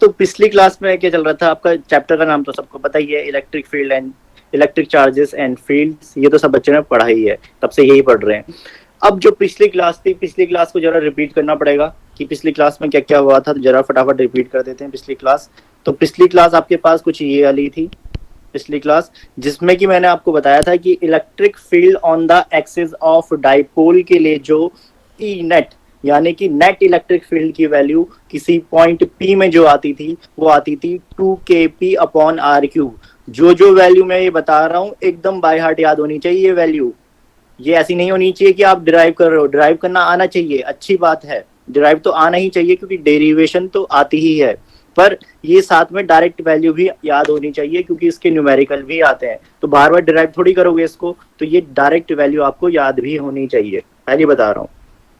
तो पिछली क्लास में क्या चल रहा था, आपका चैप्टर का नाम तो सबको पता ही है, electric field and electric charges and fields. ये तो सब बच्चों ने पढ़ा ही है, तब से यही पढ़ रहे हैं। अब जो पिछली क्लास थी, पिछली क्लास को जरा रिपीट करना पड़ेगा कि पिछली क्लास में क्या क्या हुआ था। तो जरा फटाफट रिपीट कर देते हैं पिछली क्लास। तो पिछली क्लास आपके पास कुछ ये वाली थी पिछली क्लास, जिसमें कि मैंने आपको बताया था कि electric field on the axis of dipole के लिए जो ई नेट यानी कि नेट इलेक्ट्रिक फील्ड की वैल्यू किसी पॉइंट P में जो आती थी वो आती थी 2kp/r³। जो वैल्यू मैं ये बता रहा हूँ एकदम बाय हार्ट याद होनी चाहिए ये वैल्यू। ये ऐसी नहीं होनी चाहिए कि आप डिराइव कर रहे हो, डिराइव करना आना चाहिए, अच्छी बात है, डिराइव तो आना ही चाहिए क्योंकि डेरिवेशन तो आती ही है, पर ये साथ में डायरेक्ट वैल्यू भी याद होनी चाहिए क्योंकि इसके न्यूमेरिकल भी आते हैं। तो बार बार डिराइव थोड़ी करोगे इसको, तो ये डायरेक्ट वैल्यू आपको याद भी होनी चाहिए, पहले बता रहा हूँ,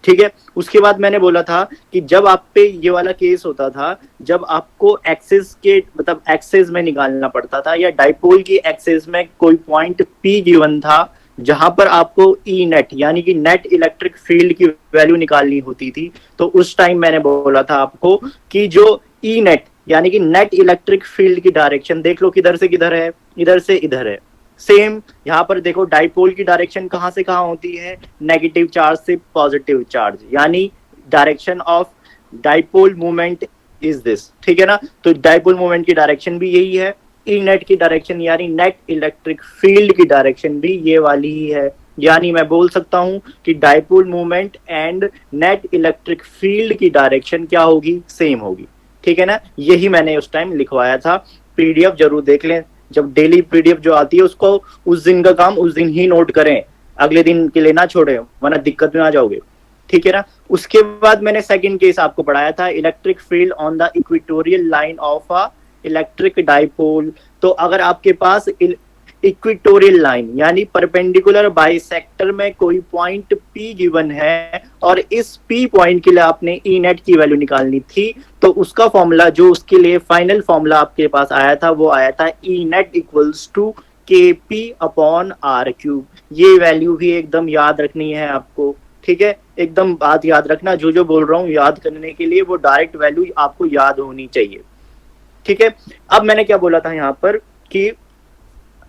ठीक है। उसके बाद मैंने बोला था कि जब आप पे ये वाला केस होता था, जब आपको एक्सिस के मतलब एक्सिस में निकालना पड़ता था या डाइपोल की एक्सिस में कोई पॉइंट P गिवन था जहां पर आपको ई नेट यानी कि नेट इलेक्ट्रिक फील्ड की वैल्यू निकालनी होती थी, तो उस टाइम मैंने बोला था आपको कि जो ई नेट यानी कि नेट इलेक्ट्रिक फील्ड की डायरेक्शन देख लो किधर से किधर है, इधर से इधर है। सेम यहाँ पर देखो डाइपोल की डायरेक्शन कहाँ से कहाँ होती है, नेगेटिव चार्ज से पॉजिटिव चार्ज, यानी direction of dipole movement is this, ठीक है ना। तो डाइपोल मूवमेंट की डायरेक्शन भी यही है, ई नेट की डायरेक्शन यानी नेट इलेक्ट्रिक फील्ड की डायरेक्शन भी ये वाली ही है। यानी मैं बोल सकता हूं कि dipole movement and net electric field की डायरेक्शन क्या होगी, सेम होगी, ठीक है ना। यही मैंने उस टाइम लिखवाया था। पीडीएफ जरूर देख लें, जब डेली पीडीएफ जो आती है उसको उस दिन का काम उस दिन ही नोट करें, अगले दिन के लिए ना छोड़े वरना दिक्कत में आ जाओगे, ठीक है ना। उसके बाद मैंने सेकंड केस आपको पढ़ाया था, electric field on the equatorial line of a electric dipole. तो अगर आपके पास इक्वेटोरियल लाइन यानी परपेंडिकुलर बाइसेक्टर में कोई पॉइंट P गिवन है और इस P पॉइंट के लिए आपने ई नेट की वैल्यू निकालनी थी, तो उसका फॉर्मूला जो उसके लिए फाइनल फॉर्मूला आपके पास आया था वो आया था ई नेट इक्वल्स टू kp/r³। ये वैल्यू भी एकदम याद रखनी है आपको, ठीक है। एकदम बात याद रखना, जो बोल रहा हूँ याद करने के लिए वो डायरेक्ट वैल्यू आपको याद होनी चाहिए, ठीक है। अब मैंने क्या बोला था यहाँ पर कि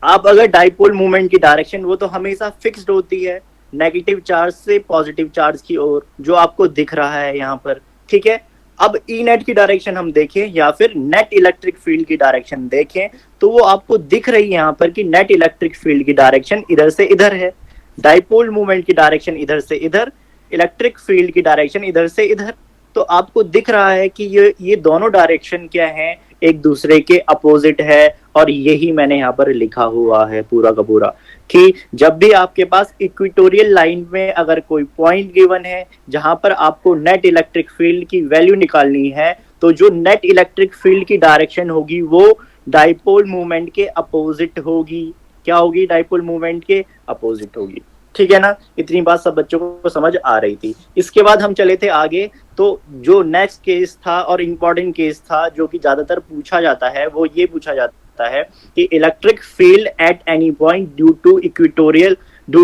आप अगर डाइपोल मूवमेंट की डायरेक्शन वो तो हमेशा फिक्स्ड होती है, नेगेटिव चार्ज से पॉजिटिव चार्ज की ओर, जो आपको दिख रहा है यहाँ पर, ठीक है। अब ई नेट की डायरेक्शन हम देखें या फिर नेट इलेक्ट्रिक फील्ड की डायरेक्शन देखें तो वो आपको दिख रही है यहाँ पर कि नेट इलेक्ट्रिक फील्ड की डायरेक्शन इधर से इधर है, डाइपोल मूवमेंट की डायरेक्शन इधर से इधर, इलेक्ट्रिक फील्ड की डायरेक्शन इधर से इधर। तो आपको दिख रहा है कि ये दोनों डायरेक्शन क्या है, एक दूसरे के अपोजिट है। और यही मैंने यहाँ पर लिखा हुआ है पूरा का पूरा कि जब भी आपके पास इक्वेटोरियल लाइन में अगर कोई पॉइंट गिवन है जहां पर आपको नेट इलेक्ट्रिक फील्ड की वैल्यू निकालनी है, तो जो नेट इलेक्ट्रिक फील्ड की डायरेक्शन होगी वो डाइपोल मूवमेंट के अपोजिट होगी। क्या होगी, डाइपोल मूवमेंट के अपोजिट होगी, ठीक है ना। इतनी बात सब बच्चों को समझ आ रही थी। इसके बाद हम चले थे आगे, तो जो नेक्स्ट केस था और इम्पोर्टेंट केस था जो कि ज्यादातर पूछा जाता है वो ये पूछा जाता है कि electric field at any point due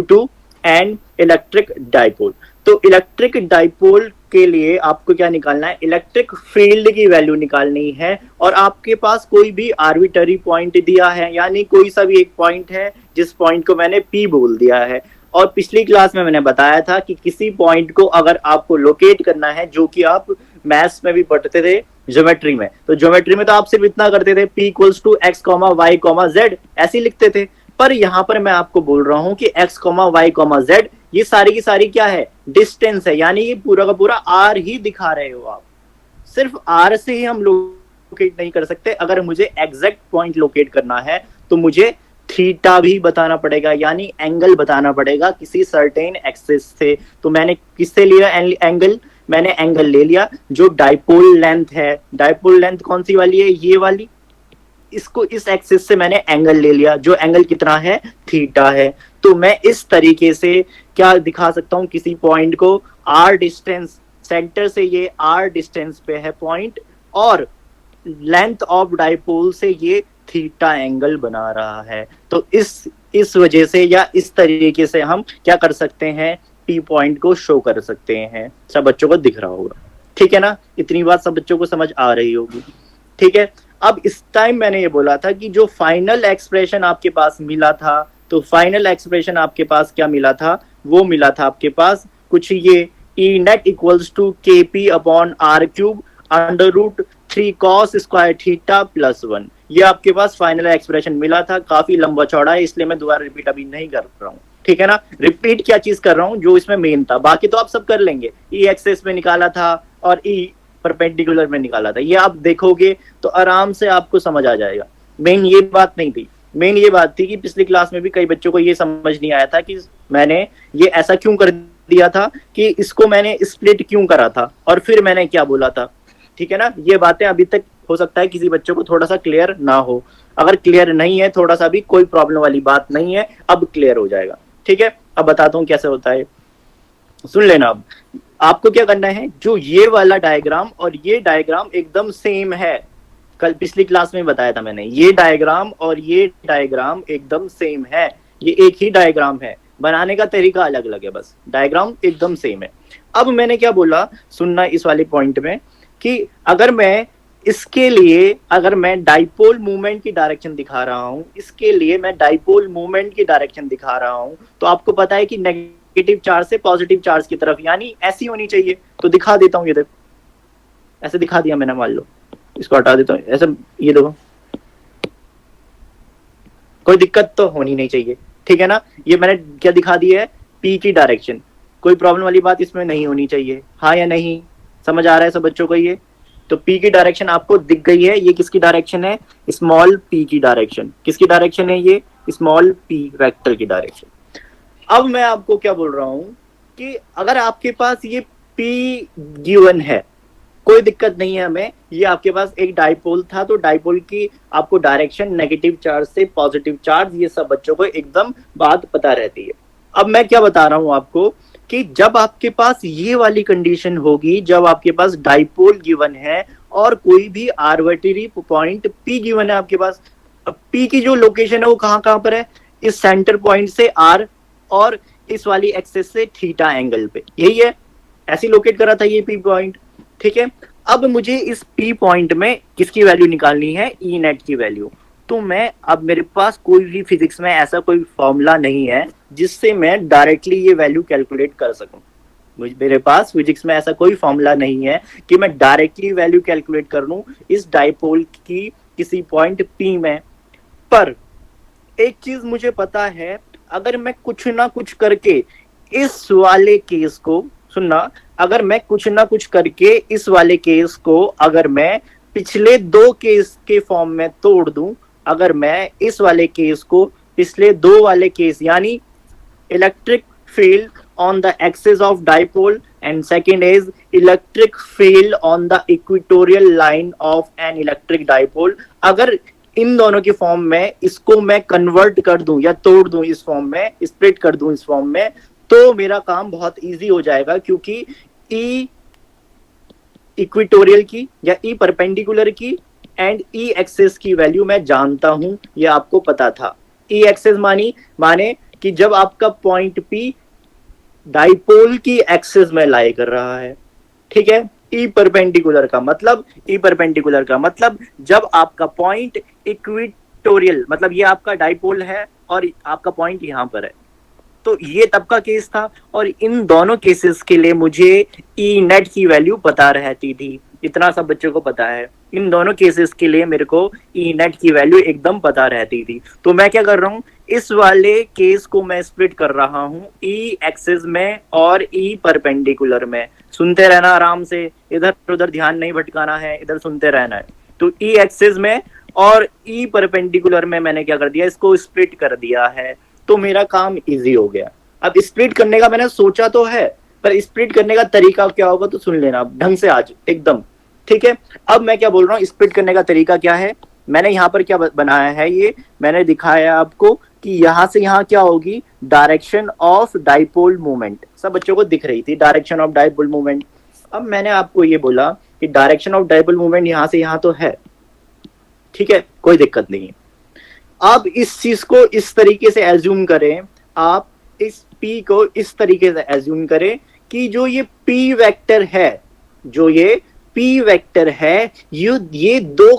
to an electric dipole. तो इलेक्ट्रिक डाइपोल के लिए आपको क्या निकालना है, इलेक्ट्रिक फील्ड की वैल्यू निकालनी है। और आपके पास कोई भी आर्बिटरी पॉइंट दिया है, यानी कोई सा भी एक पॉइंट है जिस पॉइंट को मैंने P बोल दिया है। और पिछली क्लास में मैंने बताया था कि किसी पॉइंट को अगर आपको लोकेट करना है, जो कि आप मैथ्स में भी पढ़ते थे ज्योमेट्री में, तो ज्योमेट्री में तो आप सिर्फ इतना करते थे P equals to x, y, z ऐसे लिखते थे। पर यहाँ पर मैं आपको बोल रहा हूँ कि x, y, z ये सारी की सारी क्या है, डिस्टेंस है, यानी ये पूरा का पूरा r ही दिखा रहे हो आप। सिर्फ r से ही हम लोकेट नहीं कर सकते, अगर मुझे एग्जैक्ट पॉइंट लोकेट करना है तो मुझे थीटा भी बताना पड़ेगा, यानी एंगल बताना पड़ेगा किसी सर्टेन एक्सिस से। तो मैंने किससे लिया एंगल, मैंने एंगल ले लिया जो डाइपोल लेंथ है। डाइपोल लेंथ कौन सी वाली है, ये वाली, इसको इस एक्सिस से मैंने एंगल ले लिया, जो एंगल कितना है, थीटा है। तो मैं इस तरीके से क्या दिखा सकता हूं, किसी पॉइंट को r डिस्टेंस, सेंटर से ये r डिस्टेंस पे है पॉइंट, और लेंथ ऑफ डाइपोल से ये थीटा एंगल बना रहा है। तो इस वजह से या इस तरीके से हम क्या कर सकते हैं, P पॉइंट को शो कर सकते हैं। सब बच्चों को दिख रहा होगा, ठीक है ना। इतनी बात सब बच्चों को समझ आ रही होगी। ठीक है। अब इस टाइम मैंने ये बोला था कि जो फाइनल एक्सप्रेशन आपके पास मिला था, तो फाइनल एक्सप्रेशन आपके पास क्या मिला था, वो मिला था आपके पास कुछ ये E net equals to K P upon R cube under root 3 cos square theta plus 1। ये आपके पास फाइनल एक्सप्रेशन मिला था, काफी लंबा चौड़ा है, इसलिए मैं दोबारा रिपीट अभी नहीं कर रहा हूँ, ठीक है ना। रिपीट क्या चीज कर रहा हूँ, जो इसमें मेन था, बाकी तो आप सब कर लेंगे। ई एक्सेस में निकाला था और ई परपेंडिकुलर में निकाला था, ये आप देखोगे तो आराम से आपको समझ आ जाएगा। मेन ये बात नहीं थी, मेन ये बात थी कि पिछली क्लास में भी कई बच्चों को ये समझ नहीं आया था कि मैंने ये ऐसा क्यों कर दिया था, कि इसको मैंने स्प्लिट क्यों करा था और फिर मैंने क्या बोला था, ठीक है ना। ये बातें अभी तक हो सकता है किसी बच्चों को थोड़ा सा क्लियर ना हो, अगर क्लियर नहीं है थोड़ा सा भी कोई प्रॉब्लम वाली बात नहीं है, अब क्लियर हो जाएगा, ठीक है। अब बताता हूँ कैसे होता है, सुन लेना। अब आपको क्या करना है, जो ये वाला डायग्राम और ये डायग्राम एकदम सेम है, कल पिछली क्लास में बताया था मैंने, ये डायग्राम और ये डायग्राम एकदम सेम है, ये एक ही डायग्राम है, बनाने का तरीका अलग अलग है, बस डायग्राम एकदम सेम है। अब मैंने क्या बोला, सुनना इस वाले पॉइंट में, कि अगर मैं इसके लिए, अगर मैं डाइपोल मूवमेंट की डायरेक्शन दिखा रहा हूं, इसके लिए मैं डाइपोल मूवमेंट की डायरेक्शन दिखा रहा हूं, तो आपको पता है कि नेगेटिव चार्ज से पॉजिटिव चार्ज की तरफ, यानी ऐसी होनी चाहिए। तो दिखा देता हूं, ये देखो ऐसे दिखा दिया मैंने, मान लो इसको हटा देता हूं ऐसा, ये देखो कोई दिक्कत तो होनी नहीं चाहिए, ठीक है ना। ये मैंने क्या दिखा दिया है, पी की डायरेक्शन, कोई प्रॉब्लम वाली बात इसमें नहीं होनी चाहिए, हाँ या नहीं, समझ आ रहा है सब बच्चों को ये। तो पी की डायरेक्शन आपको दिख गई है, ये किसकी डायरेक्शन है, स्मॉल पी की डायरेक्शन, किसकी डायरेक्शन है, ये स्मॉल पी वेक्टर की डायरेक्शन। अब मैं आपको क्या बोल रहा हूं कि अगर आपके पास ये पी गिवन है, कोई दिक्कत नहीं है हमें, ये आपके पास एक डाइपोल था, तो डाइपोल की आपको डायरेक्शन नेगेटिव चार्ज से पॉजिटिव चार्ज, ये सब बच्चों को एकदम बात पता रहती है। अब मैं क्या बता रहा हूं आपको, कि जब आपके पास ये वाली कंडीशन होगी, जब आपके पास डाइपोल गिवन है और कोई भी आर्बिट्रेरी पॉइंट पी गिवन है आपके पास, पी की जो लोकेशन है वो कहां कहां पर है, इस सेंटर पॉइंट से आर और इस वाली एक्सेस से थीटा एंगल पे, यही है, ऐसी लोकेट करा था ये पी पॉइंट, ठीक है। अब मुझे इस पी पॉइंट में किसकी वैल्यू निकालनी है, ई नेट की वैल्यू। तो मैं, अब मेरे पास कोई भी फिजिक्स में ऐसा कोई फॉर्मूला नहीं है जिससे मैं डायरेक्टली ये वैल्यू कैलकुलेट कर सकूं, मेरे पास फिजिक्स में ऐसा कोई फॉर्मूला नहीं है कि मैं डायरेक्टली वैल्यू कैलकुलेट कर लूं इस डाइपोल की किसी पॉइंट पी में। पर एक चीज मुझे पता है, अगर मैं कुछ ना कुछ करके इस वाले केस को, सुनना, अगर मैं कुछ ना कुछ करके इस वाले केस को अगर मैं पिछले दो केस के फॉर्म में तोड़ दूं, अगर मैं इस वाले केस को पिछले दो वाले केस, यानी electric field on the axis of dipole and second is electric field on the equatorial line of N electric dipole, अगर इन दोनों की फॉर्म में इसको मैं कन्वर्ट कर दूं या तोड़ दूं इस फॉर्म में, स्प्लिट कर दूं इस फॉर्म में, तो मेरा काम बहुत इजी हो जाएगा, क्योंकि ई इक्वेटोरियल की या ई परपेंडिकुलर की एंड ई एक्सिस की वैल्यू मैं जानता हूं, ये आपको पता था। ई एक्सिस माने कि जब आपका पॉइंट पी डाइपोल की एक्सिस में लाई कर रहा है, ठीक है। ई परपेंडिकुलर का मतलब, ई परपेंडिकुलर का मतलब जब आपका पॉइंट इक्वेटोरियल, मतलब ये आपका डाइपोल है और आपका पॉइंट यहां पर है, तो ये तब का केस था। और इन दोनों केसेस के लिए मुझे ई नेट की वैल्यू पता रहती थी, इतना सब बच्चों को पता है, इन दोनों केसेस के लिए मेरे को ई नेट की वैल्यू एकदम पता रहती थी। तो मैं क्या कर रहा हूँ, इस वाले केस को मैं स्प्लिट कर रहा हूँ ई एक्सिस में और ई परपेंडिकुलर में। सुनते रहना आराम से, इधर उधर ध्यान नहीं भटकाना है, इधर सुनते रहना है। तो ई एक्सिस में और ई परपेंडिकुलर में मैंने क्या कर दिया, इसको स्प्लिट कर दिया है, तो मेरा काम इजी हो गया। अब स्प्लिट करने का मैंने सोचा तो है, पर स्प्लिट करने का तरीका क्या होगा तो सुन लेना ढंग से आज एकदम, ठीक है। अब मैं क्या बोल रहा हूँ, स्प्लिट करने का तरीका क्या है, मैंने यहाँ पर क्या बनाया है, ये मैंने दिखाया आपको कि यहाँ से यहाँ क्या होगी, डायरेक्शन ऑफ डाइपोल मूवमेंट, सब बच्चों को दिख रही थी डायरेक्शन ऑफ डाइपोल मूवमेंट। अब मैंने आपको ये बोला कि डायरेक्शन ऑफ डाइपोल मूवमेंट यहाँ से यहाँ तो है, ठीक है, कोई दिक्कत नहीं है। आप इस चीज को इस तरीके से एज्यूम करें, आप इस P को इस तरीके से एज्यूम करें कि जो ये P वेक्टर है, जो ये पी वेक्टर है ये दो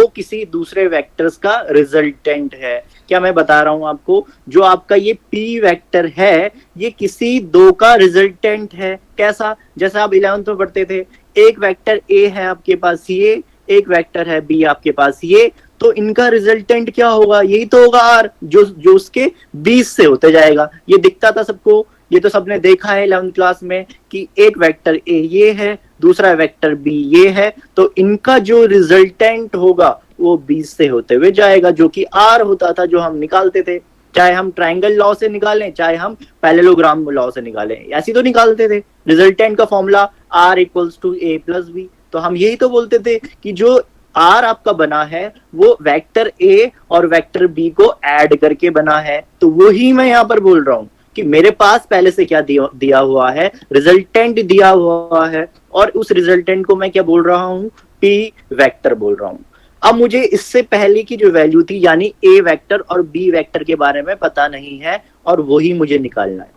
किसी दूसरे वेक्टर्स का रिजल्टेंट है। क्या मैं बता रहा हूं आपको, जो आपका ये पी वेक्टर है ये किसी दो का रिजल्टेंट है। कैसा, जैसे आप 11th में पढ़ते थे, एक वेक्टर ए है आपके पास, ये एक वेक्टर है बी आपके पास, ये तो इनका रिजल्टेंट क्या होगा, यही तो होगा आर, जो उसके 20 से होते जाएगा। ये दिखता था सबको, ये तो सबने देखा है 11th क्लास में कि एक वेक्टर ए ये है, दूसरा वेक्टर बी ये है, तो इनका जो रिजल्टेंट होगा वो 20 से होते हुए जाएगा, जो कि आर होता था, जो हम निकालते थे, चाहे हम ट्राइंगल लॉ से निकालें चाहे हम पैरेललोग्राम लॉ से निकालें, ऐसी तो निकालते थे। रिजल्टेंट का formula R equals to A plus B, तो हम यही तो बोलते थे कि जो आर आपका बना है वो वेक्टर ए और वेक्टर बी को ऐड करके बना है। तो वही मैं यहाँ पर बोल रहा हूँ कि मेरे पास पहले से क्या दिया हुआ है, रिजल्टेंट दिया हुआ है, और उस रिजल्टेंट को मैं क्या बोल रहा हूँ, पी वेक्टर बोल रहा हूँ। अब मुझे इससे पहले की जो वैल्यू थी यानी ए वेक्टर और बी वेक्टर के बारे में पता नहीं है, और वही मुझे निकालना है।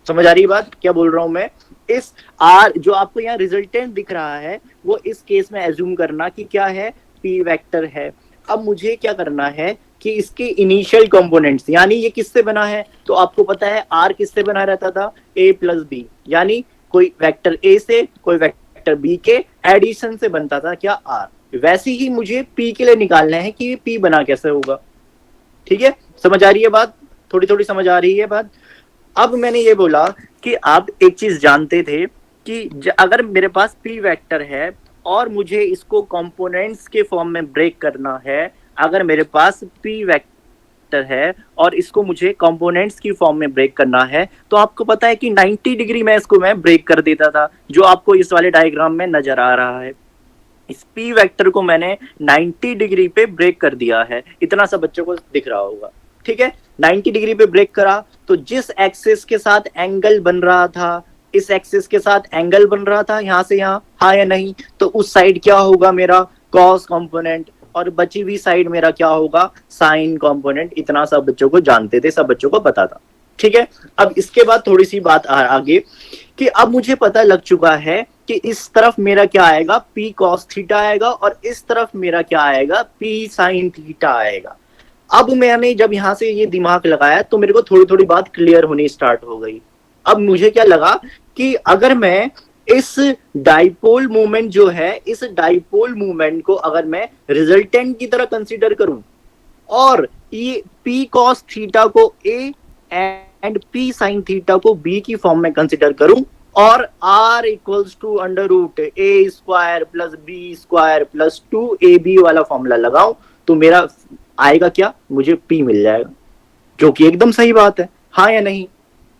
समझ आ रही है बात क्या बोल रहा हूं मैं? इस आर जो आपको यहाँ रिजल्टेंट दिख रहा है वो इस केस में एज्यूम करना कि क्या है, पी वेक्टर है। अब मुझे क्या करना है कि इसके इनिशियल कंपोनेंट्स, यानी ये किससे बना है, तो आपको पता है आर किससे बना रहता था, ए प्लस बी, यानी कोई वेक्टर ए से कोई वेक्टर बी के एडिशन से बनता था क्या, आर। वैसे ही मुझे पी के लिए निकालना है कि पी बना कैसे होगा। ठीक है, समझ आ रही है बात, थोड़ी थोड़ी समझ आ रही है बात। अब मैंने ये बोला कि आप एक चीज जानते थे कि अगर मेरे पास पी वेक्टर है और मुझे इसको कंपोनेंट्स के फॉर्म में ब्रेक करना है, अगर मेरे पास पी वेक्टर है और इसको मुझे कंपोनेंट्स की फॉर्म में ब्रेक करना है, तो आपको पता है कि 90 डिग्री में इसको मैं ब्रेक कर देता था, जो आपको इस वाले डायग्राम में नजर आ रहा है। इस पी वेक्टर को मैंने 90 डिग्री पे ब्रेक कर दिया है, इतना सब बच्चों को दिख रहा होगा। ठीक है, 90 डिग्री पे ब्रेक करा तो जिस एक्सिस के साथ एंगल बन रहा था, इस एक्सिस के साथ एंगल बन रहा था यहां से यहां, हाँ या नहीं, तो उस साइड क्या होगा मेरा, कॉस कंपोनेंट, और बची हुई साइड मेरा क्या होगा, साइन कंपोनेंट। इतना सब बच्चों को जानते थे, सब बच्चों को पता था। ठीक है, अब इसके बाद थोड़ी सी बात आगे कि अब मुझे पता लग चुका है कि इस तरफ मेरा क्या आएगा, पी कॉस थीटा आएगा, और इस तरफ मेरा क्या आएगा, पी साइन थीटा आएगा। अब मैंने जब यहां से ये दिमाग लगाया तो मेरे को थोड़ी थोड़ी बात क्लियर होनी स्टार्ट हो गई। अब मुझे क्या लगा कि अगर मैं इस डाइपोल मूवमेंट जो है, इस डाइपोल मूवमेंट को अगर मैं रिजल्टेंट की तरह कंसीडर करूं और ये पी कॉस थीटा को A and P sine theta को बी की फॉर्म में कंसीडर करूं, और R equals to under root A square plus B square plus 2ab वाला फॉर्मूला लगाऊं, तो मेरा आएगा क्या, मुझे पी मिल जाएगा, जो कि एकदम सही बात है, हाँ या नहीं।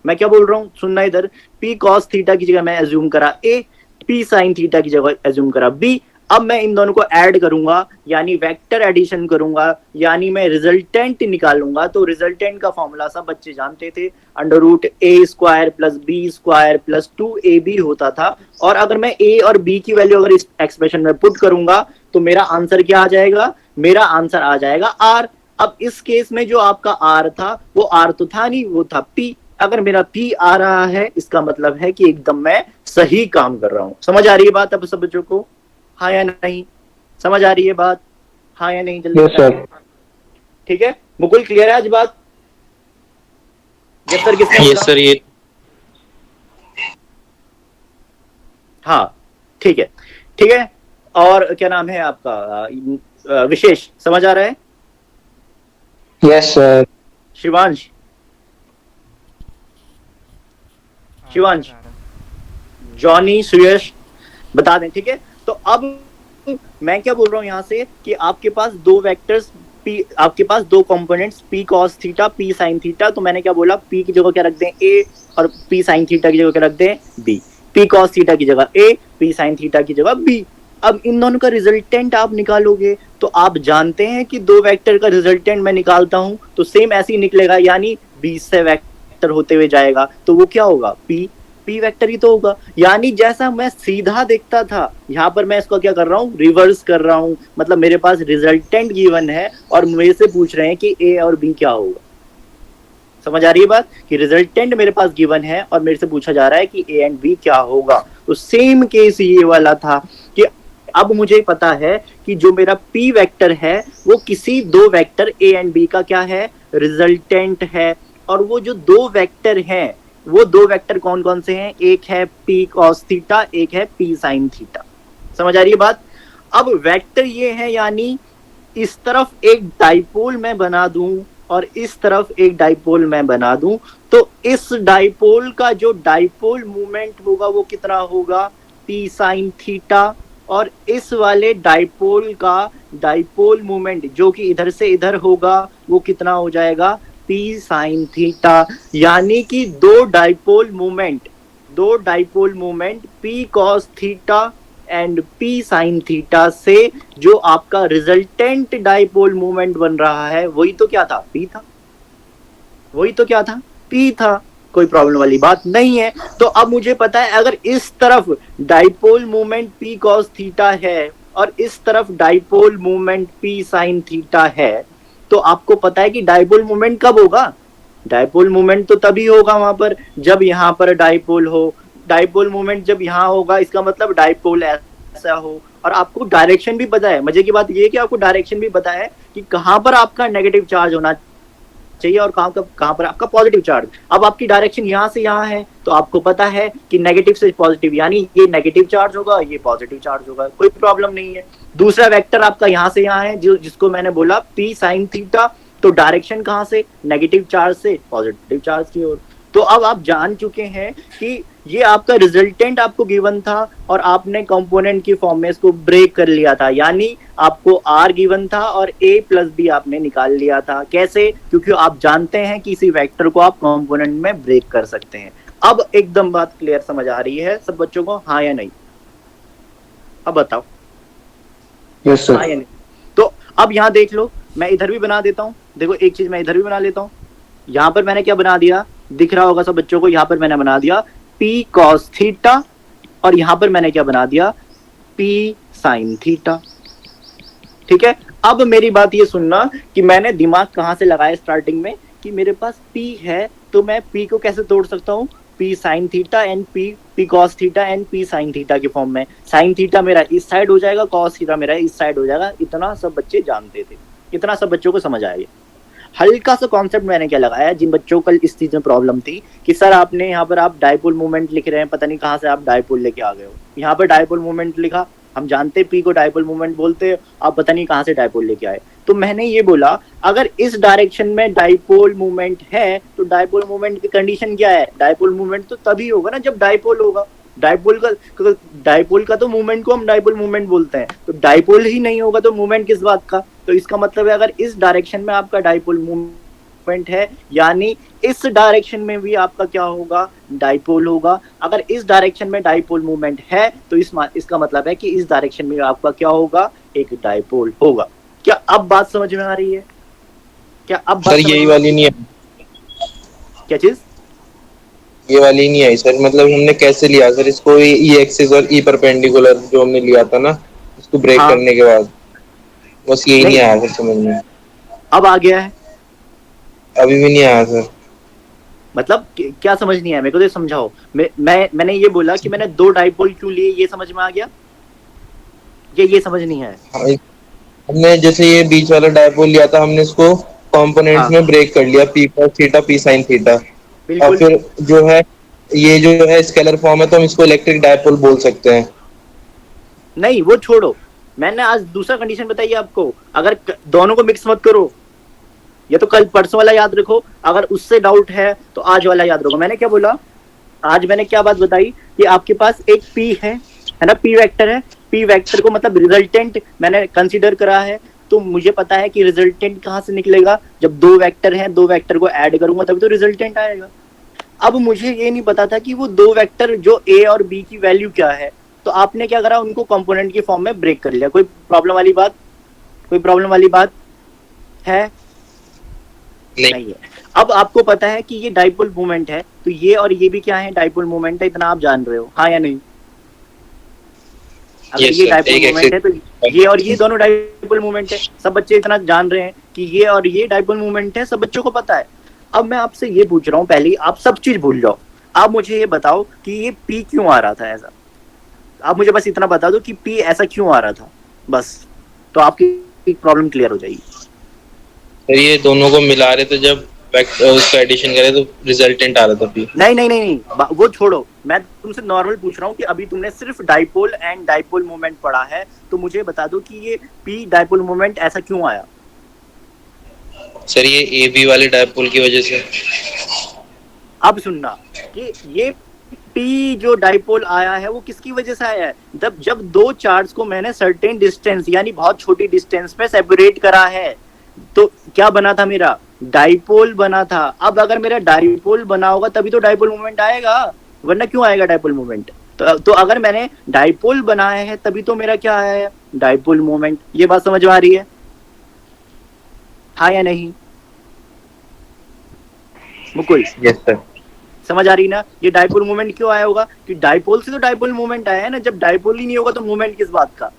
मैं क्या बोल रहा हूँ, सुनना इधर, पी कॉस थीटा की जगह मैं एज्यूम करा ए, पी साइन थीटा की जगह एज्यूम करा बी। अब मैं इन दोनों को ऐड करूंगा, यानी वेक्टर एडिशन करूंगा, यानी मैं रिजल्टेंट निकालूंगा। तो रिजल्टेंट का फॉर्मूला सब बच्चे जानते थे, अंडर रूट ए square plus B square plus 2ab होता था। और अगर मैं ए और बी की वैल्यू अगर इस एक्सप्रेशन में पुट करूंगा तो मेरा आंसर क्या आ जाएगा, मेरा आंसर आ जाएगा आर। अब इस केस में जो आपका आर था वो आर तो था नहीं, वो था पी। अगर मेरा पी आ रहा है इसका मतलब है कि एकदम मैं सही काम कर रहा हूं। समझ आ रही है बात अब सब बच्चों को, हाँ या नहीं? समझ आ रही है बात, हाँ या नहीं? जल्दी सर। ठीक है, मुकुल क्लियर है आज बात? जब सर किसने यस सर, ये हाँ ठीक है, ठीक है। और क्या नाम है आपका, विशेष समझ आ रहा है? Yes sir. Shivansh, Shivansh, Johnny, Suyash बता दें, ठीक है। तो अब मैं क्या बोल रहा हूं यहां से कि आपके पास दो वेक्टर्स पी, आपके पास दो components P cos theta P sine theta. तो मैंने क्या बोला, पी की जगह क्या रख दें ए, और पी साइन थीटा की जगह क्या रख दें बी। पी कॉस थीटा की जगह ए, पी साइन थीटा की जगह बी। अब इन दोनों का रिजल्टेंट आप निकालोगे तो आप जानते हैं कि दो वेक्टर का रिजल्टेंट मैं निकालता हूं तो सेम ऐसे ही निकलेगा, यानी 20 से वेक्टर होते हुए जाएगा, तो वो क्या होगा, पी पी वेक्टर ही तो होगा। यानी जैसा मैं सीधा देखता था, यहाँ पर मैं इसको क्या कर रहा हूँ, रिवर्स कर रहा हूँ। मतलब मेरे पास रिजल्टेंट गिवन है और मेरे से पूछ रहे हैं कि ए और बी क्या होगा। समझ आ रही है बात कि रिजल्टेंट मेरे पास गिवन है और मेरे से पूछा जा रहा है कि ए एंड बी क्या होगा। तो सेम केस ये वाला था कि अब मुझे पता है कि जो मेरा पी वेक्टर है वो किसी दो वेक्टर ए एंड बी का क्या है, रिजल्टेंट है। और वो जो दो वेक्टर हैं वो दो वेक्टर कौन कौन से हैं, एक है पी कॉस थीटा, एक है पी साइन थीटा। समझ आ रही है बात। अब वेक्टर ये है, यानी इस तरफ एक डाइपोल मैं बना दूं और इस तरफ एक डाइपोल मैं बना दूं, तो इस डाइपोल का जो डाइपोल मोमेंट होगा वो कितना होगा, पी साइन थीटा। और इस वाले डाइपोल का डाइपोल मोमेंट जो कि इधर से इधर होगा वो कितना हो जाएगा, पी साइन थीटा। यानी कि दो dipole moment P cos theta and P sine theta से जो आपका रिजल्टेंट डाइपोल मोमेंट बन रहा है वही तो क्या था, पी था। वही तो क्या था, पी था। कोई प्रॉब्लम वाली बात नहीं है। तो अब मुझे पता है अगर इस तरफ dipole moment P cos theta है और इस तरफ dipole moment P sine theta है, तो आपको पता है कि डाइपोल मोमेंट कब होगा, डाइपोल मोमेंट तो तभी होगा वहां पर जब यहाँ पर डाइपोल हो। डाइपोल मोमेंट जब यहाँ होगा इसका मतलब डाइपोल ऐसा हो। और आपको डायरेक्शन भी पता है, मजे की बात ये है कि आपको डायरेक्शन भी पता है कि कहाँ पर आपका नेगेटिव चार्ज होना चाहिए और कहाँ पर आपका पॉजिटिव चार्ज। अब आपकी डायरेक्शन यहाँ से यहाँ है तो आपको पता है कि नेगेटिव से पॉजिटिव, यानी ये नेगेटिव चार्ज होगा, ये पॉजिटिव चार्ज होगा, कोई प्रॉब्लम नहीं है। दूसरा वेक्टर आपका यहाँ से यहाँ है जिसको मैंने बोला पी साइन थीटा, तो डायरेक्शन कहाँ से, नेगेटिव चार्ज से पॉजिटिव चार्ज की ओर। तो अब आप जान चुके हैं कि ये आपका रिजल्टेंट आपको गिवन था और आपने कंपोनेंट की फॉर्म में इसको ब्रेक कर लिया था, यानी आपको आर गिवन था और ए प्लस बी आपने निकाल लिया था। कैसे, क्योंकि आप जानते हैं कि इसी वेक्टर को आप कंपोनेंट में ब्रेक कर सकते हैं। अब एकदम बात क्लियर समझ आ रही है सब बच्चों को, हाँ या नहीं? अब बताओ। Yes sir. हाँ या नहीं? तो अब यहाँ देख लो, मैं इधर भी बना देता हूँ। देखो एक चीज मैं इधर भी बना लेता हूँ। यहाँ पर मैंने क्या बना दिया, दिख रहा होगा सब बच्चों को, यहाँ पर मैंने बना दिया P cos थीटा और यहाँ पर मैंने क्या बना दिया, P sin थीटा। ठीक है। अब मेरी बात ये सुनना कि मैंने दिमाग कहाँ से लगाया स्टार्टिंग में कि मेरे पास P है तो मैं P को कैसे तोड़ सकता हूँ, P sin theta and P cos theta and P sin theta के फॉर्म में। sin थीटा मेरा इस साइड हो जाएगा, cos थीटा मेरा इस साइड हो जाएगा। इतना सब बच्चे जानते थे, इतना सब बच्चों को समझ आया। हल्का सा कॉन्सेप्ट मैंने क्या लगाया, जिन बच्चों को इस चीज में प्रॉब्लम थी कि सर आपने यहाँ पर आप डाइपोल मोमेंट लिख रहे हैं, पता नहीं कहाँ से आप डाइपोल लेके आ गए हो। यहाँ पर डाइपोल मोमेंट लिखा, हम जानते पी को डाइपोल मोमेंट बोलते हैं, आप पता नहीं कहाँ से डाइपोल लेके आए। तो मैंने ये बोला अगर इस डायरेक्शन में डाइपोल मोमेंट है तो डाइपोल मोमेंट की कंडीशन क्या है, डाइपोल मोमेंट तो तभी होगा ना जब डाइपोल होगा। डाइपोल का तो मूवमेंट को हम डाइपोल मूवमेंट बोलते हैं, तो डाइपोल ही नहीं होगा तो मूवमेंट किस बात का। तो इसका मतलब है अगर इस डायरेक्शन में आपका डाइपोल मूवमेंट है यानी इस डायरेक्शन में भी आपका क्या होगा, डाइपोल होगा। अगर इस डायरेक्शन में डाइपोल मूवमेंट है तो इसका मतलब है कि इस डायरेक्शन में आपका क्या होगा, एक डाइपोल होगा। क्या अब बात समझ में आ रही है? क्या अब बात सर यही वाली नहीं है, क्या चीज, ये वाली नहीं आई सर। मतलब हमने कैसे लिया सर इसको, ई एक्सिस और ई परपेंडिकुलर जो हमने लिया था ना, इसको ब्रेक हाँ। करने के बाद बस यही नहीं आया सर समझ में। अब आ गया है? अभी भी नहीं आया सर। मतलब क्या समझ नहीं आया मेरे को, तो समझाओ। मैंने ये बोला कि मैंने दो डाइपोल क्यों लिए, ये समझ में आ गया? ये समझ नहीं आया? हमने जैसे ये बीच वाला डाइपोल लिया था, हमने इसको कंपोनेंट्स हाँ। में ब्रेक कर लिया, P cos theta P sin theta. और बिल्कुल। फिर जो है ये जो है स्केलर फॉर्म है तो हम इसको इलेक्ट्रिक डाइपोल बोल सकते हैं। नहीं वो छोड़ो, मैंने आज दूसरा कंडीशन बताई आपको। अगर दोनों को मिक्स मत करो, ये तो कल परसों वाला याद रखो, अगर उससे डाउट है तो आज वाला याद रखो। मैंने क्या बोला आज, मैंने क्या बात बताई कि आपके पास एक P है ना, P वेक्टर है। P वेक्टर को मतलब रिजल्टेंट मैंने कंसीडर करा है, तो मुझे पता है कि रिजल्टेंट कहाँ से निकलेगा, जब दो वेक्टर हैं, दो वेक्टर को ऐड करूंगा तभी तो रिजल्टेंट आएगा। अब मुझे ये नहीं पता था कि वो दो वेक्टर जो A और B की वैल्यू क्या है, तो आपने क्या करा, उनको कंपोनेंट की फॉर्म में ब्रेक कर लिया। कोई प्रॉब्लम वाली बात, कोई प्रॉब्लम वाली बात है? नहीं है। अब आपको पता है कि ये डाइपोल मूवमेंट है, तो ये और ये भी क्या है, डाइपोल मूवमेंट है, इतना आप जान रहे हो, हाँ या नहीं? अगर ये डाइपोल मूवमेंट है तो ये और ये दोनों डाइपोल मूवमेंट है, सब बच्चे इतना जान रहे हैं कि ये और ये डाइपोल मूवमेंट है, सब बच्चों को पता है। अब मैं आपसे ये पूछ रहा हूँ, पहले आप सब चीज भूल जाओ, आप मुझे ये बताओ कि ये पी क्यों आ रहा था ऐसा। आप मुझे बस इतना बता दो कि पी ऐसा क्यों आ रहा था, बस, तो आपकी प्रॉब्लम क्लियर हो जाएगी। सर ये दोनों को मिला रहे थे, जब उसका एडिशन करे तो रिजल्टेंट आ रहा था पी। नहीं नहीं नहीं नहीं, वो छोड़ो, मैं तुमसे नॉर्मल पूछ रहा हूँ कि अभी तुमने सिर्फ डाइपोल एंड डाइपोल मोमेंट पढ़ा है, तो मुझे बता दो कि ये पी डाइपोल मोमेंट ऐसा क्यों आया। सर ये ए बी वाले डाइपोल की वजह से। अब सुनना कि ये पी जो डाइपोल आया है वो किसकी वजह से आया है, जब दो चार्ज को मैंने सर्टेन डिस्टेंस यानी बहुत छोटी डिस्टेंस पे सेपरेट करा है, तो क्या बना था मेरा, डाइपोल बना था। अब अगर मेरा डाइपोल बना होगा तभी तो डाइपोल मोमेंट आएगा, वरना क्यों आएगा डाइपोल मोमेंट। तो अगर मैंने डाइपोल बनाया है तभी तो मेरा क्या आया है, डाइपोल मोमेंट। ये बात समझ में आ रही है, हाँ या नहीं मुकुल? Yes sir. समझ आ रही ना, ये डाइपोल मोमेंट क्यों आया होगा, कि डाइपोल से तो डाइपोल मोमेंट आया है ना, जब डाइपोल ही नहीं होगा तो मोमेंट किस बात का।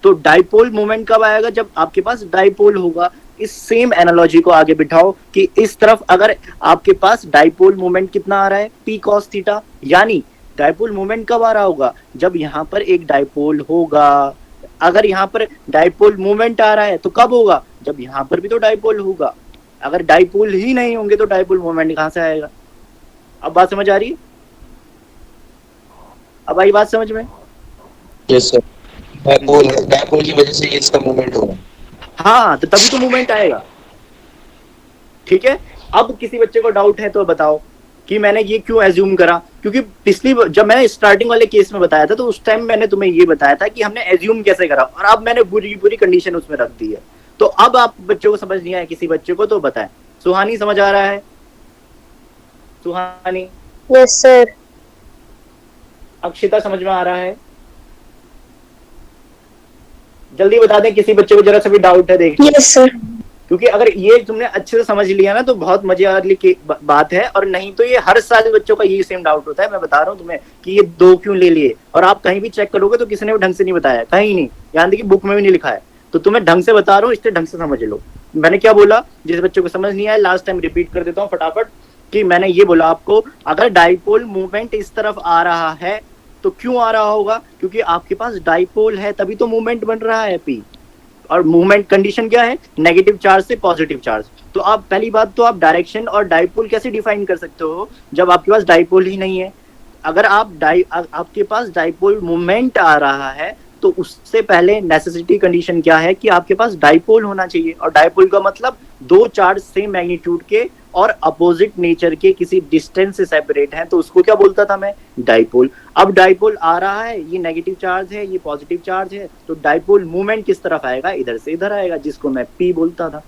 तो डाइपोल मोमेंट कब आएगा, जब आपके पास डाइपोल होगा। इस सेम एनालॉजी को आगे बिठाओ कि इस तरफ अगर आपके पास डाइपोल मोमेंट कितना आ रहा है, पी कॉस थीटा, यानी डाइपोल मोमेंट कब आ रहा होगा, जब यहाँ पर एक डाइपोल होगा। अगर यहाँ पर डाइपोल मोमेंट आ रहा है तो कब होगा, जब यहाँ पर भी तो डाइपोल होगा। अगर डाइपोल ही नहीं होंगे तो डाइपोल मोमेंट कहाँ से आएगा। अब बात समझ आ रही है, अब आई बात समझ में? यस सर, डाइपोल की वजह से इसका मूवमेंट होगा। हाँ, तो तभी तो मूवमेंट आएगा। ठीक है, अब किसी बच्चे को डाउट है तो बताओ कि मैंने ये क्यों एज्यूम करा, क्योंकि पिछली जब मैंने स्टार्टिंग वाले केस में बताया था तो उस टाइम मैंने तुम्हें ये बताया था कि हमने एज्यूम कैसे करा, और अब मैंने बुरी बुरी कंडीशन उसमें रख दी है। तो अब आप बच्चों को समझ नहीं आया किसी बच्चे को तो बताएं। सुहानी समझ आ रहा है? सुहानी? Yes sir. अक्षिता समझ में आ रहा है? जल्दी बता दें किसी बच्चे को जरा सा भी डाउट है, देखिए। Yes sir. क्योंकि अगर ये तुमने अच्छे से समझ लिया ना तो बहुत मजे वाली बात है, और नहीं तो ये हर साल बच्चों का यही सेम डाउट होता है। मैं बता रहा हूँ तुम्हें कि ये दो क्यों ले लिए, और आप कहीं भी चेक करोगे तो किसी ने भी ढंग से नहीं बताया, कहीं नहीं, यहाँ देखिए बुक में भी नहीं लिखा है। तो तुम्हें ढंग से बता रहा हूँ, इसलिए ढंग से समझ लो। मैंने क्या बोला, जिस बच्चों को समझ नहीं आया लास्ट टाइम रिपीट कर देता हूँ फटाफट, कि मैंने ये बोला आपको, अगर डाइपोल मूवमेंट इस तरफ आ रहा है तो क्यों आ रहा होगा, क्योंकि आपके पास डाइपोल है तभी तो मूवमेंट बन रहा है पी। और मूवमेंट कंडीशन क्या है, नेगेटिव चार्ज से पॉजिटिव चार्ज। तो आप पहली बात तो आप डायरेक्शन और डाइपोल कैसे डिफाइन कर सकते हो जब आपके पास डाइपोल ही नहीं है। अगर आपके पास डाइपोल मूवमेंट आ रहा है तो उससे पहले नेसेसिटी कंडीशन क्या है कि आपके पास डाइपोल होना चाहिए। और डाइपोल का मतलब दो चार्ज सेम मैग्नीट्यूड के और अपोजिट नेचर के किसी डिस्टेंस से सेपरेट हैं, तो उसको क्या बोलता था मैं, डाइपोल। अब डाइपोल आ रहा है, ये नेगेटिव चार्ज है, ये पॉजिटिव चार्ज है, तो डाइपोल मूवमेंट किस तरफ आएगा, इधर से इधर आएगा, जिसको मैं पी बोलता था।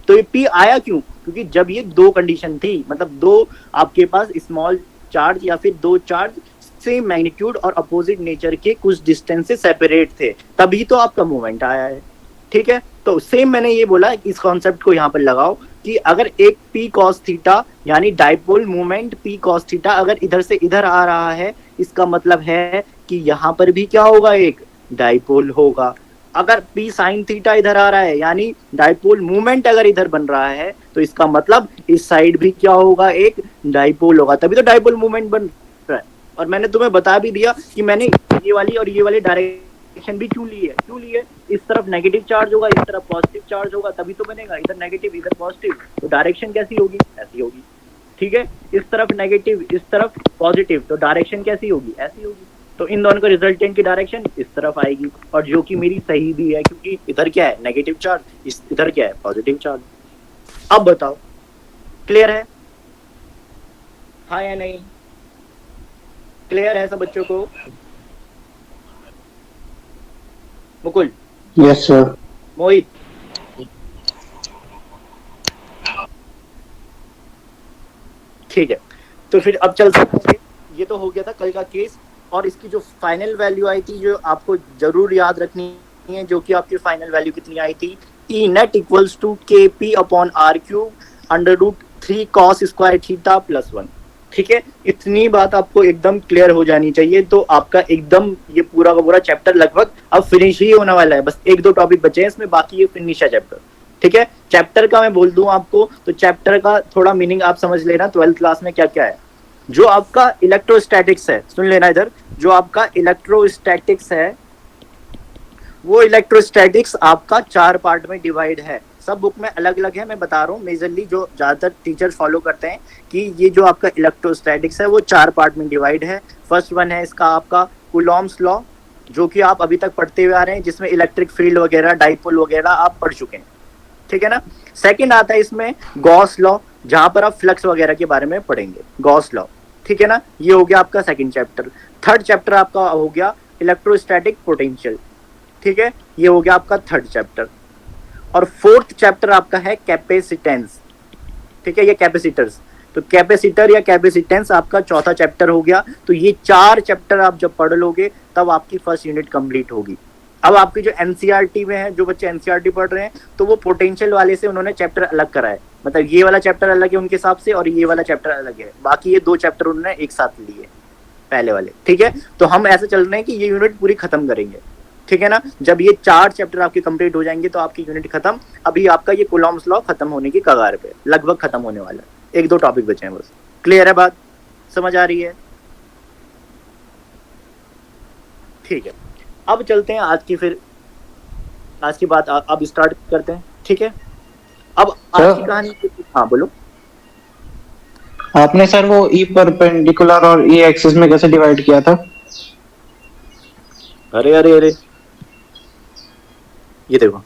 तो ये पी आया क्यों, क्योंकि जब ये दो कंडीशन थी, मतलब दो आपके पास स्मॉल चार्ज या फिर दो चार्ज सेम मैग्नीट्यूड और अपोजिट नेचर के कुछ डिस्टेंस से सेपरेट थे, तभी तो आपका मूवमेंट आया है। ठीक है, तो सेम मैंने ये बोला, इस कॉन्सेप्ट को यहाँ पर लगाओ कि अगर एक पी कॉस थीटा यानी dipole movement P cos theta अगर इधर से इधर आ रहा है, इसका मतलब है कि यहाँ पर भी क्या होगा, एक डाइपोल होगा। अगर पी साइन थीटा इधर आ रहा है यानी डाइपोल मूवमेंट अगर इधर बन रहा है, तो इसका मतलब इस साइड भी क्या होगा, एक डाइपोल होगा, तभी तो डाइपोल मूवमेंट बन रहा है। और मैंने तुम्हें बता भी दिया कि मैंने ये वाली और ये वाली डायरेक्शन भी क्यों ली है, इस तरफ नेगेटिव चार्ज होगा, इस तरफ पॉजिटिव चार्ज होगा, तभी तो बनेगा, इधर नेगेटिव इधर पॉजिटिव, तो डायरेक्शन कैसी होगी, ऐसी होगी। ठीक है, इस तरफ नेगेटिव इस तरफ पॉजिटिव, तो डायरेक्शन कैसी होगी, ऐसी होगी। तो इन दोनों का रिजल्टेंट की डायरेक्शन इस तरफ आएगी, और जो कि मेरी सही भी है, क्योंकि इधर क्या है, नेगेटिव चार्ज, इधर क्या है, पॉजिटिव चार्ज। अब बताओ क्लियर है, हाँ या नहीं? क्लियर है सब बच्चों को? मुकुल? Yes sir. मोहित? ठीक है, तो फिर अब चल सकते हैं। ये तो हो गया था कल का केस, और इसकी जो फाइनल वैल्यू आई थी, जो आपको जरूर याद रखनी है, जो कि आपकी फाइनल वैल्यू कितनी आई थी, E net equals to K P upon R cube √3 cos square theta plus 1। ठीक है, इतनी बात आपको एकदम क्लियर हो जानी चाहिए, तो आपका एकदम ये पूरा का पूरा चैप्टर लगभग अब फिनिश ही होने वाला है। बस एक दो टॉपिक बचे हैं इसमें, बाकी ये फिनिश है चैप्टर। ठीक है। चैप्टर का मैं बोल दूं आपको, तो चैप्टर का थोड़ा मीनिंग आप समझ लेना 12th क्लास में क्या क्या है। जो आपका इलेक्ट्रोस्टैटिक्स है, सुन लेना इधर, जो आपका इलेक्ट्रोस्टैटिक्स है, वो इलेक्ट्रोस्टैटिक्स आपका 4 पार्ट में डिवाइड है। सब बुक में अलग अलग है, मैं बता रहा हूँ मेजरली जो ज्यादातर टीचर्स फॉलो करते हैं कि ये जो आपका इलेक्ट्रोस्टैटिक्स है वो 4 पार्ट में डिवाइड है। फर्स्ट वन है इसका आपका कूलॉम्स लॉ, जो कि आप अभी तक पढ़ते हुए आ रहे हैं, जिसमें इलेक्ट्रिक फील्ड वगैरह, डाइपोल वगैरह आप पढ़ चुके हैं, ठीक है ना। सेकंड आता है इसमें गॉस लॉ, जहां पर आप फ्लक्स वगैरह के बारे में पढ़ेंगे, गॉस लॉ, ठीक है ना। ये हो गया आपका सेकंड चैप्टर। थर्ड चैप्टर आपका हो गया इलेक्ट्रोस्टैटिक पोटेंशियल, ठीक है, ये हो गया आपका थर्ड चैप्टर। और फोर्थ चैप्टर आपका है कैपेसिटेंस, ठीक है, ये कैपेसिटर्स, तो कैपेसिटर या कैपेसिटेंस आपका चौथा चैप्टर हो गया। तो ये 4 चैप्टर आप जब पढ़ लोगे तब आपकी फर्स्ट यूनिट कंप्लीट होगी। अब आपकी जो एनसीईआरटी में है, जो बच्चे एनसीईआरटी पढ़ रहे हैं, तो वो पोटेंशियल वाले से उन्होंने चैप्टर अलग करा है, मतलब ये वाला चैप्टर अलग है उनके हिसाब से और ये वाला चैप्टर अलग है, बाकी ये 2 चैप्टर उन्होंने एक साथ लिए पहले वाले, ठीक है। तो हम ऐसे चल रहे हैं कि ये यूनिट पूरी खत्म करेंगे, ठीक है ना। जब ये 4 चैप्टर आपके कंप्लीट हो जाएंगे तो आपकी यूनिट खत्म। अभी आपका ये कूलॉम्स लॉ खत्म होने की कगार पे, लगभग खत्म होने वाला है, 1-2 टॉपिक बचे हैं बस। क्लियर है बात, समझ आ रही है? ठीक है, अब चलते हैं आज की बात अब स्टार्ट करते हैं, ठीक है। अब आज की कहानी, हाँ बोलो। आपने सर वो ई परपेंडिकुलर और ई एक्सिस में कैसे डिवाइड किया था? अरे ये देखो,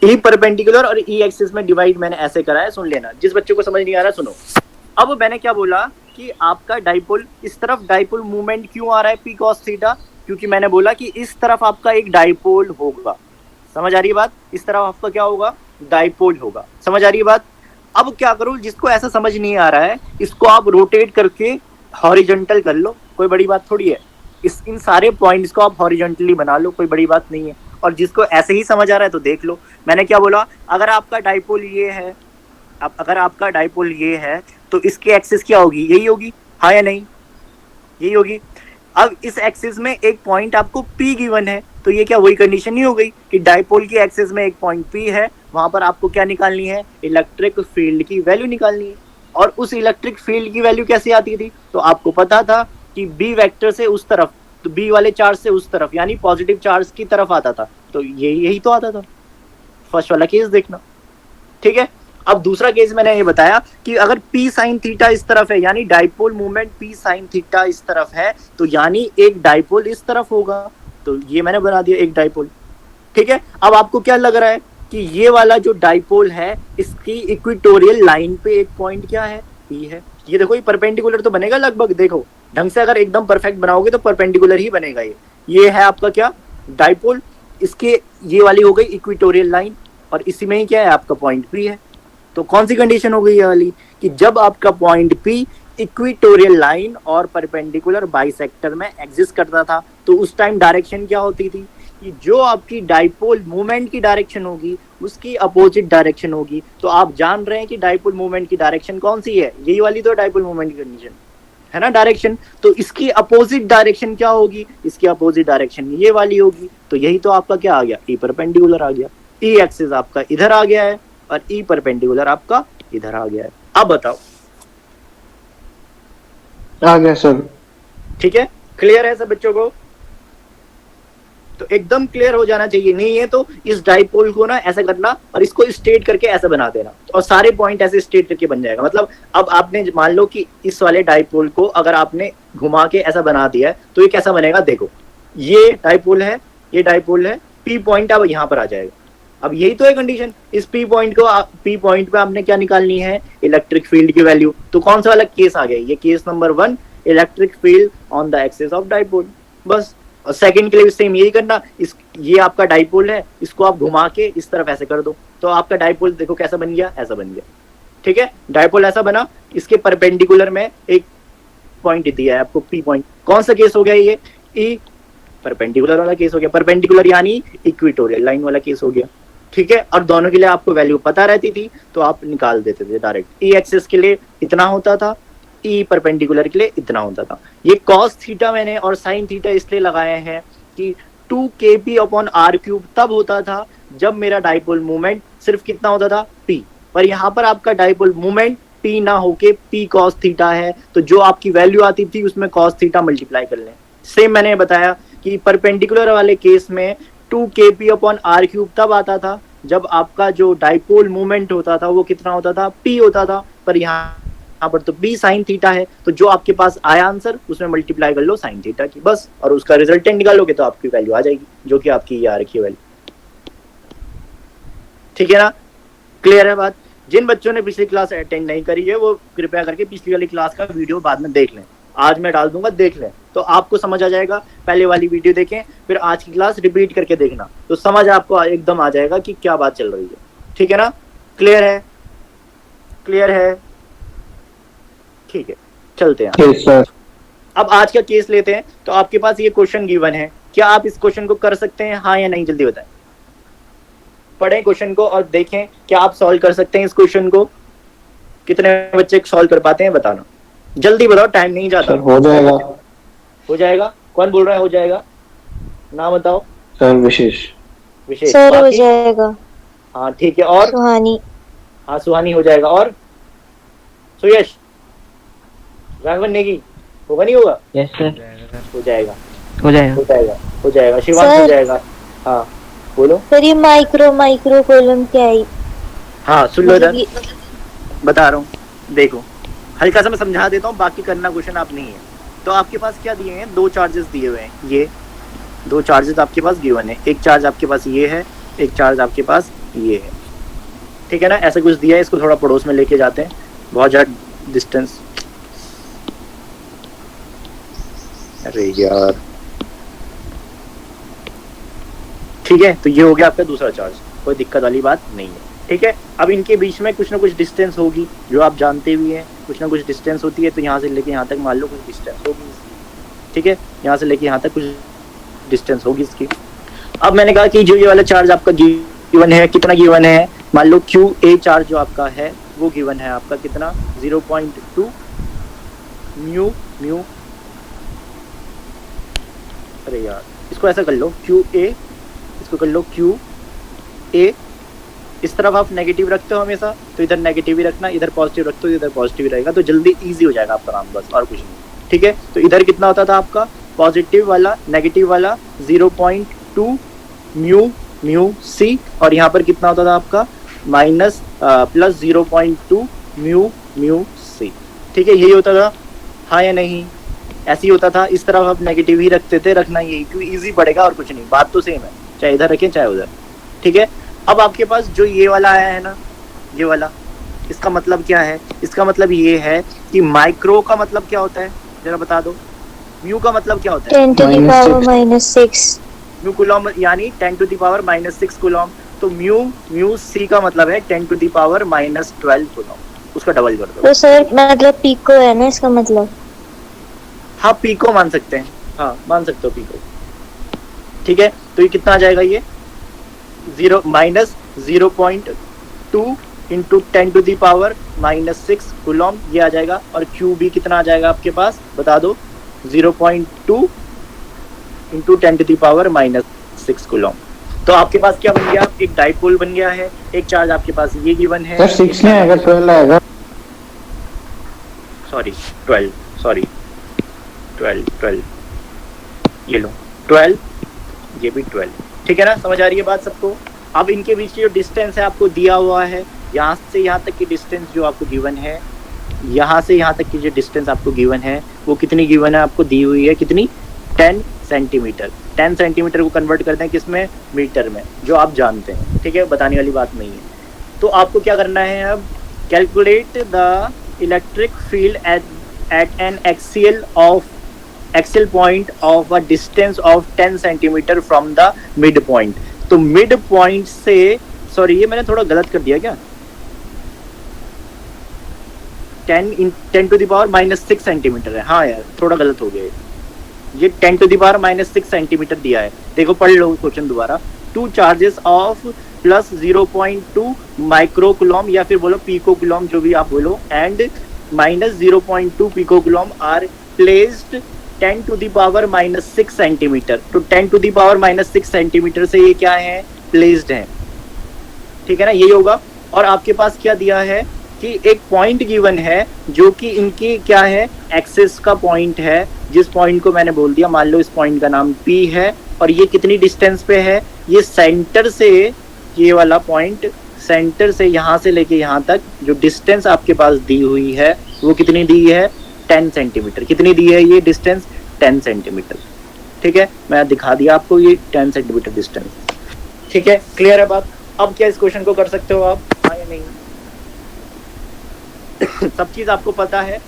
ई परपेंडिकुलर और ई एक्सिस में डिवाइड मैंने ऐसे करा है, सुन लेना। जिस बच्चे को समझ नहीं आ रहा सुनो। अब मैंने क्या बोला कि आपका डाइपोल, इस तरफ डाइपोल मूवमेंट क्यों आ रहा है पी कॉस थीटा, क्योंकि मैंने बोला कि इस तरफ आपका एक डाइपोल होगा। समझ आ रही है बात? इस तरफ आपका क्या होगा, डाइपोल होगा। समझ आ रही है बात? अब क्या करूं, जिसको ऐसा समझ नहीं आ रहा है इसको आप रोटेट करके हॉरिजॉन्टल कर लो, कोई बड़ी बात थोड़ी है। इन सारे पॉइंट्स को आप हॉरिजॉन्टली बना लो, कोई बड़ी बात नहीं है। और जिसको ऐसे ही समझ आ रहा है तो देख लो, मैंने क्या बोला, अगर आपका डाइपोल ये है, अगर आपका डाइपोल ये है तो इसकी एक्सिस क्या होगी, यही होगी, हाँ या नहीं, यही होगी। अब इस एक्सिस में एक पॉइंट आपको P गिवन है, तो ये क्या वही कंडीशन नहीं हो गई कि डाइपोल की एक्सिस में एक पॉइंट P है, वहां पर आपको क्या निकालनी है, इलेक्ट्रिक फील्ड की वैल्यू निकालनी है। और उस इलेक्ट्रिक फील्ड की वैल्यू कैसे आती थी, तो आपको पता था कि B वेक्टर से उस तरफ, तो B वाले चार्ज से उस तरफ, यानी पॉजिटिव चार्ज की तरफ आता था, तो यही तो आता था। फर्स्ट वाला केस देखना, ठीक है। अब दूसरा केस मैंने ये बताया कि अगर P साइन थीटा इस तरफ है, यानी dipole movement P sine theta इस तरफ है, तो यानी एक डाइपोल इस तरफ होगा, तो ये मैंने बना दिया एक डाइपोल, ठीक है। अब आपको क्या लग रहा है कि ये वाला जो डाइपोल है इसकी इक्वेटोरियल लाइन पे एक पॉइंट क्या है, P है। ये देखो, ये परपेंडिकुलर तो बनेगा लगभग, देखो ढंग से अगर एकदम परफेक्ट बनाओगे तो परपेंडिकुलर ही बनेगा। ये है आपका क्या, डाइपोल, इसके ये वाली हो गई इक्वेटोरियल लाइन, और इसी में ही क्या है आपका पॉइंट P है। तो कौन सी कंडीशन हो गई ये वाली, कि जब आपका पॉइंट P इक्वेटोरियल लाइन और परपेंडिकुलर बाइसेक्टर में एग्जिस्ट करता था, तो उस टाइम डायरेक्शन क्या होती थी कि जो आपकी डाइपोल मूवमेंट की डायरेक्शन होगी उसकी अपोजिट डायरेक्शन होगी। तो आप जान रहे हैं कि डाइपोल मूवमेंट की डायरेक्शन कौन सी है, यही वाली तो डाइपोल मूवमेंट की कंडीशन है ना, डायरेक्शन। तो इसकी अपोजिट डायरेक्शन क्या होगी, इसकी अपोजिट डायरेक्शन ये वाली होगी। तो यही तो आपका क्या आ गया, ई परपेंडिकुलर आ गया। ई एक्सिस आपका इधर आ गया है और ई परपेंडिकुलर आपका इधर आ गया है। अब बताओ, आ गया सर। ठीक है, क्लियर है सब बच्चों को? तो एकदम क्लियर हो जाना चाहिए, नहीं है तो इस डाइपोल को ना ऐसा करना और इसको स्ट्रेट करके ऐसा बना देना, और सारे पॉइंट ऐसे स्ट्रेट करके बन जाएगा। मतलब अब आपने मान लो कि इस वाले डाइपोल को अगर आपने घुमा के ऐसा बना दिया है तो ये कैसा बनेगा, देखो ये डाइपोल है, ये डाइपोल है, P पॉइंट अब यहाँ पर आ जाएगा। अब यही तो है कंडीशन, इस P पॉइंट को, P पॉइंट पे आपने क्या निकालनी है, इलेक्ट्रिक फील्ड की वैल्यू। तो कौन सा वाला केस आ गया, ये case number 1, electric field on the axis of dipole, बस। और सेकंड के लिए सेम यही करना, ये आपका डाइपोल है, इसको आप घुमा के इस तरफ ऐसे कर दो, तो आपका डाइपोल देखो कैसा बन गया, ऐसा बन गया, ठीक है। डाइपोल ऐसा बना, इसके परपेंडिकुलर में एक पॉइंट दिया है आपको P पॉइंट। कौन सा केस हो गया ये, ई परपेंडिकुलर वाला केस हो गया, परपेंडिकुलर यानी इक्वेटोरियल लाइन वाला केस हो गया, ठीक है। और दोनों के लिए आपको वैल्यू पता रहती थी तो आप निकाल देते थे डायरेक्ट। ई एक्सिस के लिए इतना होता था, ई परपेंडिकुलर के लिए इतना होता था। ये कॉस थीटा मैंने और साइन थीटा इसलिए लगाए हैं कि 2kp/r³ तब होता था जब मेरा डाइपोल मोमेंट सिर्फ कितना होता था, p। पर यहाँ पर आपका डाइपोल मोमेंट p ना होके p cos थीटा है, तो जो आपकी वैल्यू आती थी उसमें cos थीटा मल्टीप्लाई कर लें। सेम मैंने बताया कि परपेंडिकुलर वाले केस में 2kp/r³ तब आता था जब आपका जो डाइपोल मोमेंट होता था वो कितना होता था, p होता था। पर यहाँ पर तो p sin थीटा है, तो जो आपके पास आया आंसर उसमें मल्टीप्लाई कर लो sin थीटा की, बस, और उसका रिजल्टेंट निकालोगे तो आपकी वैल्यू आ जाएगी, जो कि आपकी ये आ रखी है वैल्यू। ठीक है ना, क्लियर है बात? जिन बच्चों ने पिछली क्लास अटेंड नहीं करी है वो कृपया करके पिछली वाली क्लास का वीडियो बाद में देख लें, आज मैं डाल दूंगा, देख लें तो आपको समझ आ जाएगा। पहले वाली वीडियो देखें, फिर आज की क्लास रिपीट करके देखना, तो समझ आपको एकदम आ जाएगा कि क्या बात चल रही है। ठीक है ना, क्लियर है? क्लियर है? ठीक है, चलते हैं। Yes sir. अब आज का केस लेते हैं। तो आपके पास ये क्वेश्चन गिवन है, क्या आप इस क्वेश्चन को कर सकते हैं, हाँ या नहीं? जल्दी बताएं, पढ़ें क्वेश्चन को और देखें क्या आप सॉल्व कर सकते हैं इस क्वेश्चन को। कितने बच्चे सॉल्व कर पाते हैं बताना, जल्दी बताओ, टाइम नहीं जाता। सर हो जाएगा। हो जाएगा? कौन बोल रहा है हो जाएगा? नाम बताओ। सर विशेष। विशेष सर हो बाकी? जाएगा। हाँ ठीक है, और? सुहानी। हाँ सुहानी हो जाएगा, और? सुयश, राघवन नेगी, होगा नहीं होगा? यस सर, हो जाएगा, हो जाएगा, हो जाएगा, हो जाएगा। शिवांश हो सर। जाएगा। हाँ बोलो। सर ये माइक्रो कॉलम क्या है? हाँ सुन लो इधर, ये- बता रहा हूँ, देखो हल्का सा मैं समझा देता हूँ, बाकी करना क्वेश्चन आप नहीं है। तो आपके पास क्या दिए हैं, दो चार्जेस दिए हुए हैं, ये दो चार्जेस आपके पास गिवन है। एक चार्ज आपके पास ये है, एक चार्ज आपके पास ये है। ठीक है ना, ऐसा कुछ दिया है, इसको थोड़ा पड़ोस में लेके जाते हैं, बहुत ज्यादा डिस्टेंस। अरे यार, ठीक है, तो ये हो गया आपका दूसरा चार्ज, कोई दिक्कत वाली बात नहीं है। ठीक है, अब इनके बीच में कुछ ना कुछ डिस्टेंस होगी, जो आप जानते भी हैं, कुछ ना कुछ डिस्टेंस होती है। तो यहाँ से लेके यहाँ तक मान लो कुछ डिस्टेंस होगी, ठीक है, यहाँ से लेके यहाँ तक कुछ डिस्टेंस होगी इसकी। अब मैंने कहा कि जो ये वाला चार्ज आपका गिवन है, कितना गिवन है, मान लो QA चार्ज जो आपका है वो गिवन है आपका कितना, 0.2 म्यू म्यू। अरे यार, इसको ऐसा कर लो QA, इसको कर लो QA। इस तरफ आप नेगेटिव रखते हो हमेशा, तो इधर नेगेटिव ही रखना, इधर पॉजिटिव रखते हो इधर पॉजिटिव ही रहेगा, तो जल्दी इजी हो जाएगा आपका काम, बस और कुछ नहीं। ठीक है, तो इधर कितना होता था आपका पॉजिटिव वाला, नेगेटिव वाला 0.2 म्यू म्यू सी, और यहाँ पर कितना होता था आपका minus plus 0.2 mu mu C. ठीक है, यही होता था, हाँ या नहीं? ऐसे ही होता था, इस तरफ आप नेगेटिव ही रखते थे, रखना यही, क्योंकि इजी पड़ेगा और कुछ नहीं, बात तो सेम है, चाहे इधर रखें चाहे उधर। ठीक है, अब आपके पास जो ये वाला आया है ना, ये वाला, इसका मतलब क्या है? इसका मतलब ये है कि माइक्रो का मतलब क्या होता है, जरा बता दो। म्यू का मतलब क्या होता है? 10 to the power -6। Mu coulomb, यानी 10 to the power -6 कूलम। तो म्यू म्यू सी का मतलब है 10 to the power -12 कूलम, उसका डबल कर दो। तो सर मतलब पिको है ना इसका मतलब? हाँ पीको मान सकते हैं, हाँ मान सकते हो पीको। ठीक है, तो ये कितना आ जाएगा, ये -0.2 into 10 to the power -6 coulomb, ये आ जाएगा। और क्यू भी कितना आ जाएगा आपके पास, बता दो, 0.2 into 10 to the power -6 coulomb. तो आपके पास क्या बन गया, एक डाइपोल बन गया है, एक चार्ज आपके पास ये गिवन है। सर 6 नहीं आएगा, 12 आएगा। सॉरी 12, सॉरी 12, ये लो 12, ये भी 12। ठीक है ना, समझ आ रही है बात सबको? अब इनके बीच की जो डिस्टेंस है आपको दिया हुआ है, यहाँ से यहाँ तक की डिस्टेंस जो आपको गिवन है, यहाँ से यहाँ तक की जो डिस्टेंस आपको गिवन है वो कितनी गिवन है, आपको दी हुई है कितनी, 10 सेंटीमीटर। 10 सेंटीमीटर को कन्वर्ट करते हैं किसमें, मीटर में, जो आप जानते हैं। ठीक है, बताने वाली बात नहीं है। तो आपको क्या करना है अब, calculate the electric field eight N axial point of a distance of 10 centimetre from the mid point. तो मिड पॉइंट से, सॉरी ये मैंने थोड़ा गलत कर दिया क्या, 10 to the power -6 सेंटीमीटर है, हाँ यार थोड़ा गलत हो गया, ये 10 to the power -6 सेंटीमीटर दिया है। देखो पढ़ लो क्वेश्चन दोबारा। 2 charges of plus 0.2 micro coulomb, या फिर बोलो पीको कूलम, जो भी आप बोलो, and -0.2 pico coulomb are placed 10 to the power -6 centimetre. तो 10 टू दी पावर -6 सेंटीमीटर से ये क्या है, प्लेस्ड है, ठीक है ना, यही होगा। और आपके पास क्या दिया है कि एक पॉइंट गिवन है जो कि इनकी क्या है, एक्सेस का पॉइंट है, जिस पॉइंट को मैंने बोल दिया, मान लो इस पॉइंट का नाम P है, और ये कितनी डिस्टेंस पे है, ये सेंटर से, ये वाला पॉइंट सेंटर से यहाँ से लेके यहाँ तक जो डिस्टेंस आपके पास दी हुई है वो कितनी दी है, 10 सेंटीमीटर। कितनी दी है ये डिस्टेंस, 10 सेंटीमीटर, ठीक है, मैं दिखा दिया आपको ये 10 सेंटीमीटर डिस्टेंस, ठीक है, क्लियर है बात। अब क्या इस क्वेश्चन को कर सकते हो आप, हाँ या नहीं? सब चीज आपको पता है।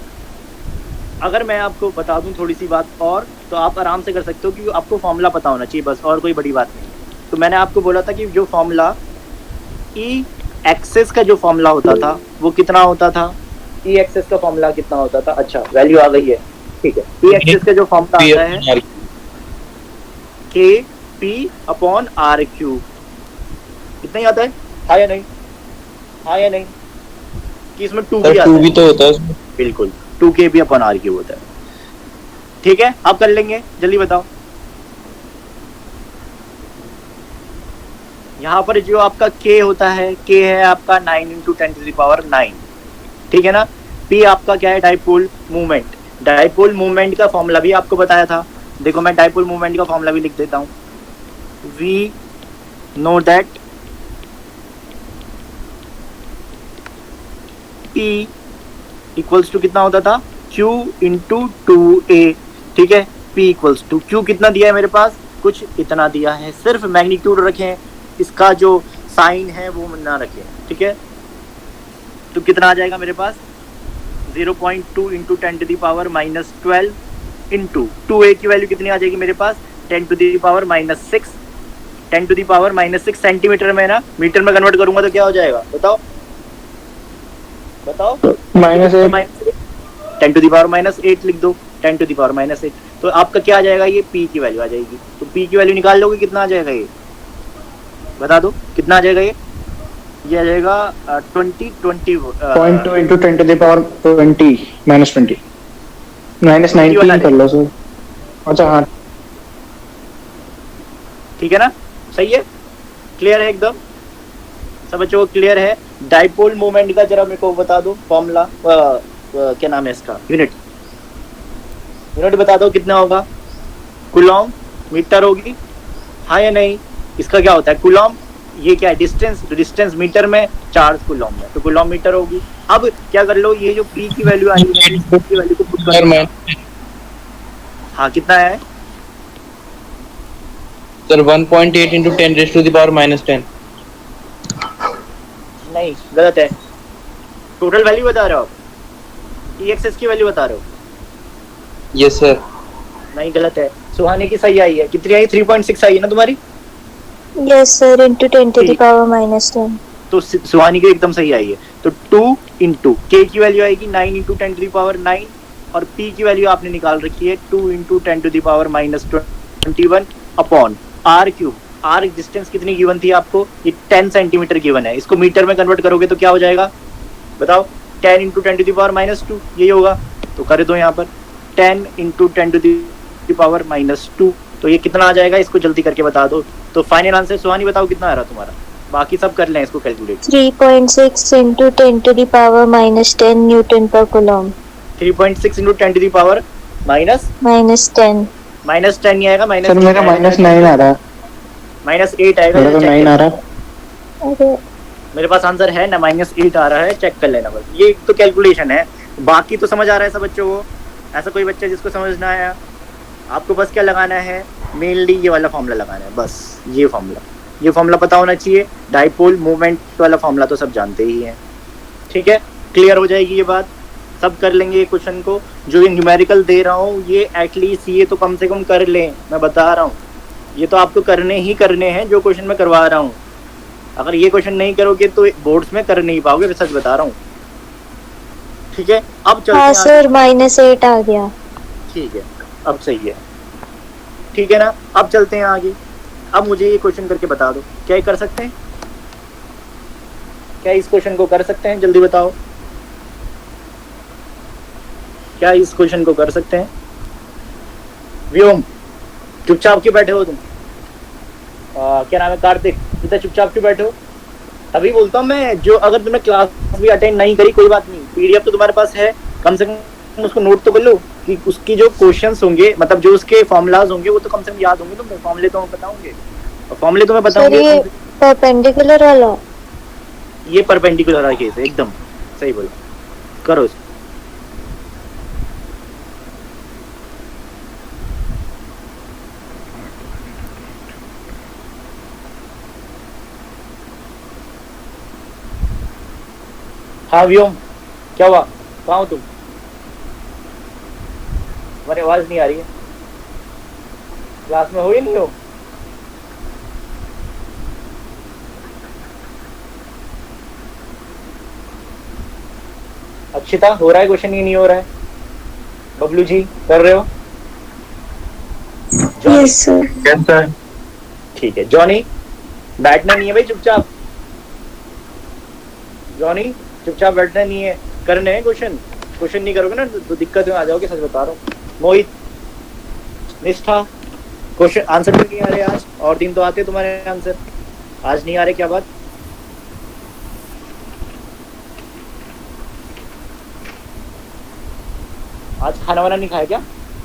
अगर मैं आपको बता दूं थोड़ी सी बात और, तो आप आराम से कर सकते हो, क्योंकि आपको फॉर्मूला पता होना चाहिए बस, और कोई बड़ी बात नहीं। तो मैंने आपको बोला था कि जो फॉर्मूला ई एक्सेस का जो फॉर्मूला होता था वो कितना होता था, ई एक्सेस का फॉर्मूला कितना होता था, अच्छा वैल्यू आ गई है, ठीक है। ई एक्सेस का जो फॉर्मूला आता है के पी अपॉन आर क्यूब, इतना ही आता है, हाँ या नहीं, हाँ या नहीं, कि इसमें 2 भी आता है, 2 भी तो होता है उसमें, बिल्कुल 2k भी अपॉन आर क्यूब होता है, ठीक है। आप कर लेंगे, जल्दी बताओ। यहाँ पर जो आपका k होता है, k है आपका 9 × 10⁹ 9, ठीक है ना। p आपका क्या है, डाइपोल मूवमेंट। डाइपोल मूवमेंट का फॉर्मूला भी आपको बताया था, देखो मैं डाइपोल मूवमेंट का फॉर्मूला भी लिख देता हूँ। We know that p equals to कितना होता था, q × 2a, ठीक है। p इक्वल्स टू q कितना दिया है मेरे पास, कुछ इतना दिया है, सिर्फ मैग्नीट्यूड रखें, इसका जो साइन है वो ना रखें, ठीक है। तो कितना आ जाएगा मेरे पास, 0.2 × 10⁻⁻12 इंटू 2a की वैल्यू कितनी आ जाएगी मेरे पास, 10⁻⁻6, 10⁻⁻6 सेंटीमीटर में ना, मीटर में कन्वर्ट करूंगा तो क्या हो जाएगा, बताओ बताओ, -8 10⁻⁻8 लिख दो, 10⁻⁻8, तो आपका क्या आ जाएगा, ये p की वैल्यू आ जाएगी। तो p की वैल्यू निकाल लोगे, कितना आ जाएगा ये, बता दो कितना आ जाएगा, ये आ जाएगा 20 0.2 × 10⁻20 -20 -19 कर लो सर, अच्छा हाँ ठीक है ना, सही है, क्लियर है एकदम, सब बच्चों को क्लियर है। डाइपोल मोमेंट का जरा मेरे को बता दो फॉर्मूला, क्या नाम है इसका, यूनिट बता दो कितना होगा, कूलॉम मीटर होगी, हाँ या नहीं। इसका क्या होता है, कूलॉम, ये क्या है, डिस्टेंस, तो डिस्टेंस मीटर में, चार्ज कूलॉम में, तो कूलॉम मीटर होगी। अब क्या कर लो, ये जो p की वैल्यू आई है, इस की वैल्यू को पुट कर लो, हाँ कितना है सर 1.8 × 10⁻⁻10, नहीं गलत है, टोटल वैल्यू बता रहे हो आप, ई एक्सेस की वैल्यू बता रहे हो, यस सर, नहीं गलत है, सुहानी की सही आई है, कितनी आई, 3.6 आई है ना तुम्हारी, यस सर, × 10⁻⁻10। तो सुहानी की एकदम सही आई है। तो 2 × k की वैल्यू आएगी 9 × 10⁻9, और p की वैल्यू आपने निकाल रखी है 2 × 10⁻21 upon r cube. r distance कितनी गिवन थी आपको, ये 10 सेंटीमीटर गिवन है, इसको मीटर में कन्वर्ट करोगे तो क्या हो जाएगा, बताओ, 10 × 10⁻2 यही होगा, तो कर दो यहाँ पर 10 × 10⁻2, तो ये कितना आ जाएगा, इसको जल्दी करके बता दो। तो फाइनल आंसर सुहानी बताओ कितना आ रहा तुम्हारा, बाकी सब कर लें इसको कैलकुलेट। 3.6 × 10⁻10 Newton per coulomb. 3.6 × 10⁻10 -10 -10 नहीं आएगा, माइनस सर मेरा -9 आ रहा है, -8 आएगा, मेरा तो check 9 कर। आ रहा है। अरे मेरे पास आंसर है ना, -8 आ रहा है, चेक कर लेना बस, ये तो कैलकुलेशन है, बाकी तो समझ आ रहा है सब बच्चों को। ऐसा कोई बच्चा जिसको समझ ना आया, आपको बस क्या लगाना है, मेनली ये वाला फॉर्मूला लगाना है, बस ये फॉर्मूला पता होना चाहिए। डाइपोल मूवमेंट वाला फॉर्मूला तो सब जानते ही हैं, ठीक है, क्लियर हो जाएगी ये बात, सब कर लेंगे ये क्वेश्चन को। जो ये न्यूमेरिकल दे रहा हूँ ये एटलीस्ट ये तो कम से कम कर लें, मैं बता रहा हूँ, ये तो आपको करने ही करने हैं जो क्वेश्चन मैं करवा रहा हूँ। अगर ये क्वेश्चन नहीं करोगे तो बोर्ड्स में कर नहीं पाओगे, मैं सच बता रहा हूँ, ठीक है। अब चलते हाँ हैं सर, -8 आ गया। ठीक है, अब सही है, ठीक है ना। अब चलते हैं आगे, अब मुझे ये क्वेश्चन करके बता दो, क्या ये कर सकते हैं, क्या इस क्वेश्चन को कर सकते हैं, जल्दी बताओ, क्या इस क्वेश्चन को कर सकते हैं, व्योम चुपचाप क्यों बैठे हो तुम? क्या नाम है? कार्तिक, इतना चुपचाप क्यों बैठे हो? तभी बोलता हूँ मैं, जो अगर तुमने क्लास भी अटेंड नहीं करी कोई बात नहीं, पीडीएफ तो तुम्हारे पास है, कम से कम उसको नोट तो कर लो कि उसकी जो क्वेश्चंस होंगे, मतलब जो उसके फॉर्मूलाज होंगे वो तो कम से कम याद होंगे तुम्हें। फॉर्मूले तो मैं बताऊंगे, और फॉर्मूले तुम्हें सर बताऊंगे। ये परपेंडिकुलर वाला? ये परपेंडिकुलर वाला केस है, एकदम सही बोला। करो इसको। हाँ व्योम, क्या हुआ? कहाँ हो तुम? तुम्हारी आवाज नहीं आ रही है। क्लास में हो या नहीं हो? अक्षिता, हो रहा है क्वेश्चन या नहीं हो रहा है? बबलू जी, कर रहे हो? Yes sir. Yes sir. ठीक है। जॉनी, बैठना नहीं है भाई, चुपचाप। जॉनी, चुपचाप बैठना नहीं है, करने हैं क्वेश्चन। क्वेश्चन नहीं करोगे ना तो दिक्कत में आ जाओगे, सच बता रहा हूँ। मोहित, निष्ठा, क्वेश्चन आंसर भी नहीं आ रहे आज, और दिन तो आते तुम्हारे आंसर, आज नहीं आ रहे, क्या बात? आज खाना वाना नहीं खाया क्या?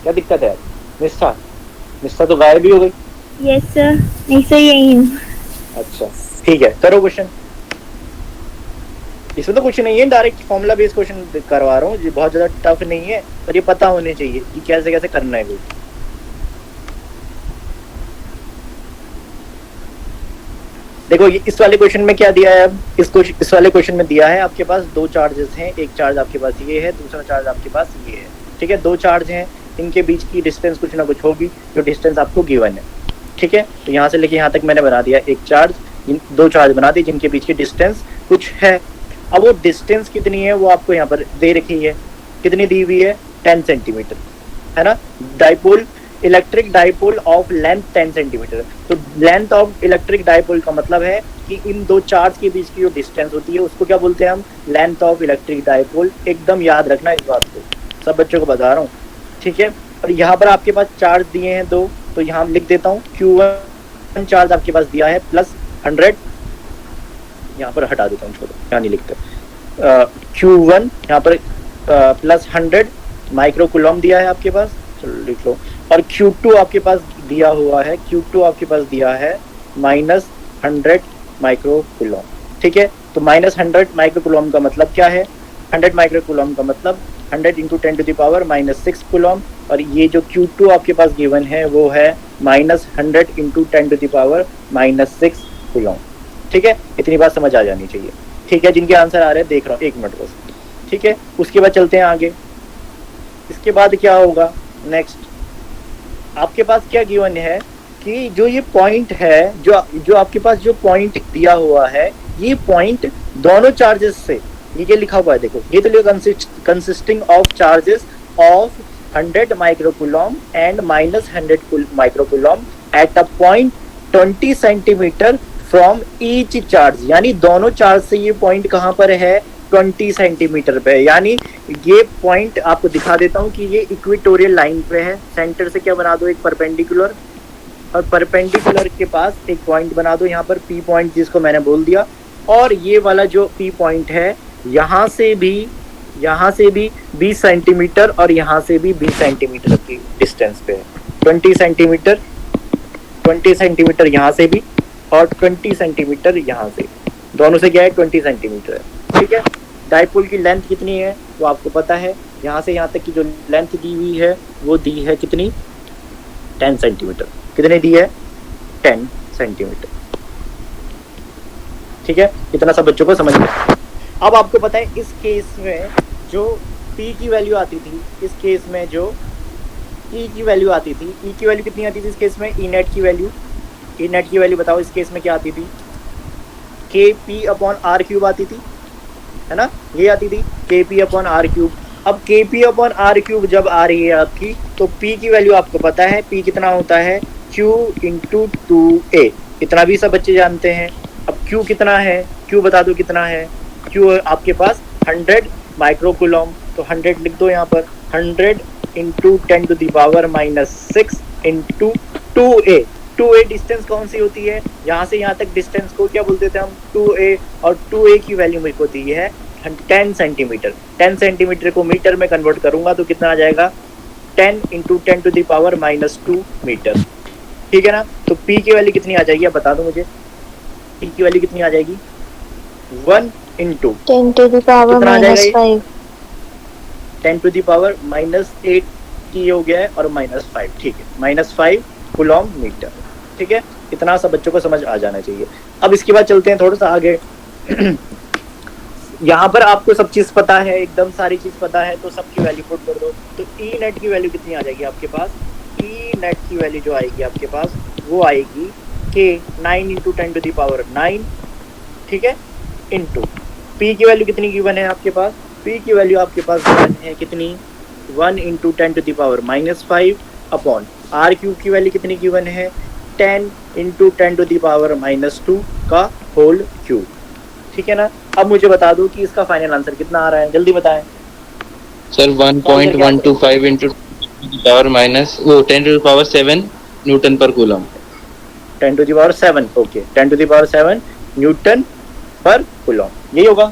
क्या दिक्कत है? निष्ठा, निष्ठा तो गायब भी हो गई। यस सर, नहीं सर यही हूँ। अच्छा ठीक है, करो क्वेश्चन। इसमें तो कुछ नहीं है, डायरेक्ट फॉर्मूला बेस्ड क्वेश्चन करवा रहा हूँ, ये बहुत ज्यादा टफ नहीं है, पर ये पता होने चाहिए कि कैसे कैसे करना है। देखो ये इस वाले क्वेश्चन में क्या दिया है, अब इस वाले क्वेश्चन में दिया है आपके पास दो चार्जेस हैं, एक चार्ज आपके पास ये है, दूसरा चार्ज आपके पास ये है, ठीक है। दो चार्ज हैं, इनके बीच की डिस्टेंस कुछ ना कुछ होगी, जो डिस्टेंस आपको गिवन है, ठीक है। तो यहाँ से लेके यहाँ तक मैंने बना दिया एक चार्ज, दो चार्ज बना दिए जिनके बीच की डिस्टेंस कुछ है। अब वो डिस्टेंस कितनी है वो आपको यहाँ पर दे रखी है, कितनी दी हुई है? 10 सेंटीमीटर, है ना। Dipole, electric dipole of length 10 centimetre. तो लेंथ ऑफ इलेक्ट्रिक डाइपोल का मतलब है कि इन दो चार्ज के बीच की जो डिस्टेंस होती है उसको क्या बोलते हैं हम? Length of electric dipole. एकदम याद रखना इस बात को, सब बच्चों को बता रहा हूँ, ठीक है। और यहाँ पर आपके पास चार्ज दिए हैं दो, तो यहाँ लिख देता हूँ Q1 चार्ज आपके पास दिया है +100, यहाँ पर हटा देता हूँ, छोड़ो यहाँ नहीं लिखता। Q1 यहाँ पर +100 माइक्रोकूलम दिया है आपके पास, चलो लिख लो। और Q2 आपके पास दिया हुआ है, Q2 आपके पास दिया है -100 माइक्रोकूलम, ठीक है। तो -100 माइक्रोकूलम का मतलब क्या है? 100 माइक्रोकूलम का मतलब 100 × 10⁻⁻6 कूलम, और ये जो Q2 आपके पास गिवन है वो है -100 × 10⁻⁻6 कूलम, ठीक है। इतनी बात समझ आ जानी चाहिए, ठीक है। जिनके आंसर आ रहे हैं देख रहा हूँ, एक मिनट बस, ठीक है। उसके बाद चलते हैं आगे। इसके बाद क्या होगा नेक्स्ट? आपके पास क्या गिवन है कि जो ये पॉइंट है, जो आपके पास जो पॉइंट दिया हुआ है, ये पॉइंट दोनों चार्जेस से, ये लिखा हुआ है देखो, ये तो लिखा consisting of charges of 100 microcoulomb and -100 microcoulomb at a point 20 centimetre from each charge. यानी दोनों चार्ज से ये पॉइंट कहाँ पर है? 20 सेंटीमीटर पे। यानी ये पॉइंट आपको दिखा देता हूँ कि ये इक्वेटोरियल लाइन पे है। सेंटर से क्या बना दो? एक परपेंडिकुलर, और परपेंडिकुलर के पास एक पॉइंट बना दो यहाँ पर P पॉइंट, जिसको मैंने बोल दिया। और ये वाला जो P पॉइंट है, यहाँ से भी 20 सेंटीमीटर और यहाँ से भी 20 सेंटीमीटर की डिस्टेंस पे है। 20 सेंटीमीटर यहाँ से भी, और 20 सेंटीमीटर यहाँ से, दोनों से क्या है? 20 सेंटीमीटर है, ठीक है। डाइपोल की लेंथ कितनी है वो आपको पता है, यहाँ से यहाँ तक की जो लेंथ दी हुई है वो दी है कितनी? 10 सेंटीमीटर। कितनी दी है? 10 सेंटीमीटर, ठीक है। इतना सब बच्चों को समझ में। अब आपको पता है इस केस में जो P की वैल्यू आती थी, इस केस में जो E की वैल्यू आती थी, E की वैल्यू कितनी आती थी इस केस में? E नेट की वैल्यू, E नेट की वैल्यू बताओ इस केस में क्या आती थी? KP/R³ आती थी, है ना, ये आती थी KP/R³। अब KP/R³ जब आ रही है आपकी, तो P की वैल्यू आपको पता है, P कितना होता है? Q × 2A। इतना भी सब बच्चे जानते हैं। अब Q कितना है? Q बता दो कितना है? Q आपके पास 100 माइक्रोकूलम, तो 100 लिख दो यहाँ पर। 100 into 10 to the power -6 into 2a। 2a distance कौन सी होती है, यहाँ से यहाँ तक डिस्टेंस को क्या बोलते थे हम, 2a, और 2a की वैल्यू मेरे को दी है 10 सेंटीमीटर। 10 सेंटीमीटर को मीटर में कन्वर्ट करूंगा तो कितना आ जाएगा, 10 into 10 to the power -2 metre. ठीक है ना। तो p की वैल्यू कितनी आ जाएगी, आप बता दो मुझे, p की वैल्यू कितनी आ जाएगी, 1 इंटू 10 to the power कितना आ जाएगा ये? -5. 10 टू द पावर -8 की हो गया है और -5। ठीक है, -5 कूलॉम मीटर। ठीक है, इतना सब बच्चों को समझ आ जाना चाहिए। अब इसके बाद चलते हैं थोड़ा सा आगे। यहाँ पर आपको सब चीज पता है, एकदम सारी चीज पता है, तो सबकी वैल्यू पुट कर दो। तो ई नेट की वैल्यू कितनी आ जाएगी आपके पास, ई नेट की वैल्यू जो आएगी आपके पास वो आएगी के 9 इंटू 10 टू द पावर 9। ठीक है, इंटू पी की वैल्यू कितनी गिवन है आपके पास, पी की वैल्यू आपके पास गिवन है कितनी, 1 into 10 to the power -5 upon R cube की वैल्यू कितनी गिवन है, 10 इंटू 10 टू द पावर -2 का होल क्यूब। ठीक है ना। अब मुझे बता दो कि इसका फाइनल आंसर कितना आ रहा है, जल्दी बताएं। सर 1.125 इंटू पावर माइनस वो 10 to power 7 newton per coulomb. 10 to the power 7, okay, 10 to the power 7 newton per coulomb, यही होगा।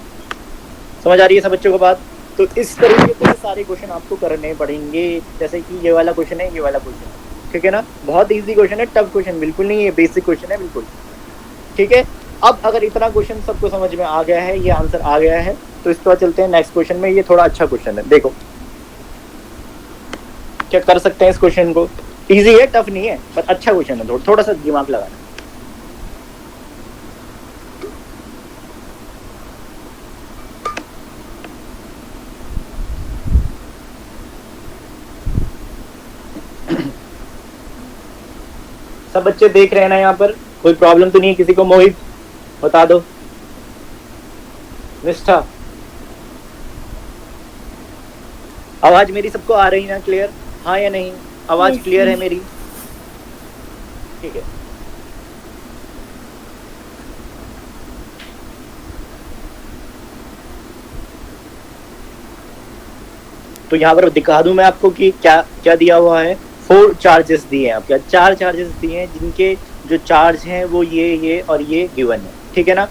समझ आ रही है सब बच्चों को बात। तो इस तरीके के सारे क्वेश्चन आपको करने पड़ेंगे, जैसे कि ये वाला क्वेश्चन है, ये वाला क्वेश्चन है। ठीक है ना, बहुत इजी क्वेश्चन है, टफ क्वेश्चन बिल्कुल नहीं है, बेसिक क्वेश्चन है बिल्कुल। ठीक है, अब अगर इतना क्वेश्चन सबको समझ में आ गया है, ये आंसर आ गया है, तो इसके बाद चलते हैं नेक्स्ट क्वेश्चन में। ये थोड़ा अच्छा क्वेश्चन है, देखो क्या कर सकते हैं इस क्वेश्चन को। इजी है, टफ नहीं है, पर अच्छा क्वेश्चन है, थोड़ा सा दिमाग लगाना। सब बच्चे देख रहे हैं ना यहाँ पर, कोई प्रॉब्लम तो नहीं है किसी को। मोहित बता दो, निष्ठा, आवाज मेरी सबको आ रही ना क्लियर, हाँ या नहीं, आवाज Yes, क्लियर है yes. मेरी। ठीक है, तो यहाँ पर दिखा दूं मैं आपको कि क्या क्या दिया हुआ है। 4 चार्जेस दिए हैं आपके, 4 चार्जेस दिए हैं, जिनके जो चार्ज हैं वो ये और ये गिवन है। ठीक है ना।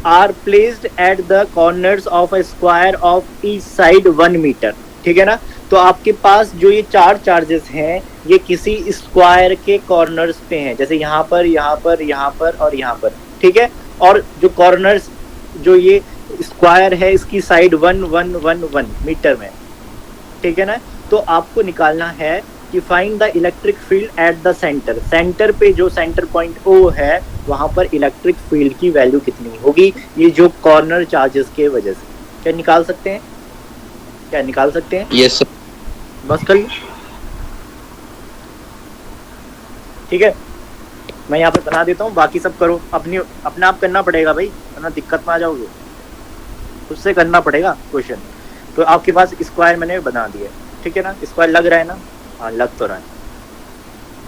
Are placed at the corners of a square of each side 1 metre. ठीक है ना। तो आपके पास जो ये 4 चार्जेस हैं ये किसी स्क्वायर के कॉर्नर्स पे हैं, जैसे यहाँ पर, यहाँ पर, यहाँ पर और यहाँ पर। ठीक है, और जो कॉर्नर्स, जो ये स्क्वायर है इसकी साइड 1 1 1 1 मीटर में। ठीक है ना। तो आपको निकालना है कि find the electric field at the centre. Centre पे जो सेंटर पॉइंट O है वहां पर इलेक्ट्रिक फील्ड की वैल्यू कितनी होगी, ये जो कॉर्नर चार्जेस के वजह से। क्या निकाल सकते हैं, क्या निकाल सकते हैं? Yes sir. बस कर लो। ठीक है, मैं यहाँ पर बना देता हूँ, बाकी सब करो। अपने आप करना पड़ेगा भाई, वरना दिक्कत में आ जाओगे, खुद से करना पड़ेगा क्वेश्चन। तो आपके पास स्क्वायर मैंने बना दिया। ठीक है ना, स्क्वायर लग रहा है ना, हाँ लग तो रहा है।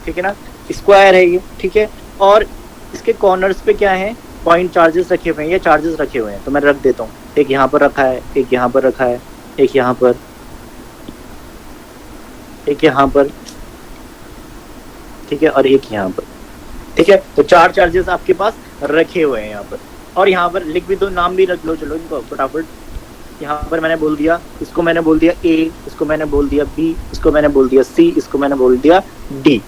ठीक है ना, स्क्वायर है ये। ठीक है, और इसके कॉर्नर्स पे क्या है, पॉइंट चार्जेस रखे हुए हैं, ये चार्जेस रखे हुए हैं, तो मैं रख देता हूँ। एक यहाँ पर रखा है, एक यहाँ पर रखा है, एक यहाँ पर, एक यहाँ पर, ठीक है, और एक यहाँ पर। ठीक है, तो 4 चार्जेस आपके पास रखे हुए हैं यहाँ पर। और यहाँ पर लिख भी दो, नाम भी रख लो, चलो इनको फटाफट। यहाँ पर मैंने बोल दिया, इसको मैंने बोल दिया A, इसको मैंने बोल दिया B, इसको मैंने बोल दिया C, इसको मैंने बोल दिया D।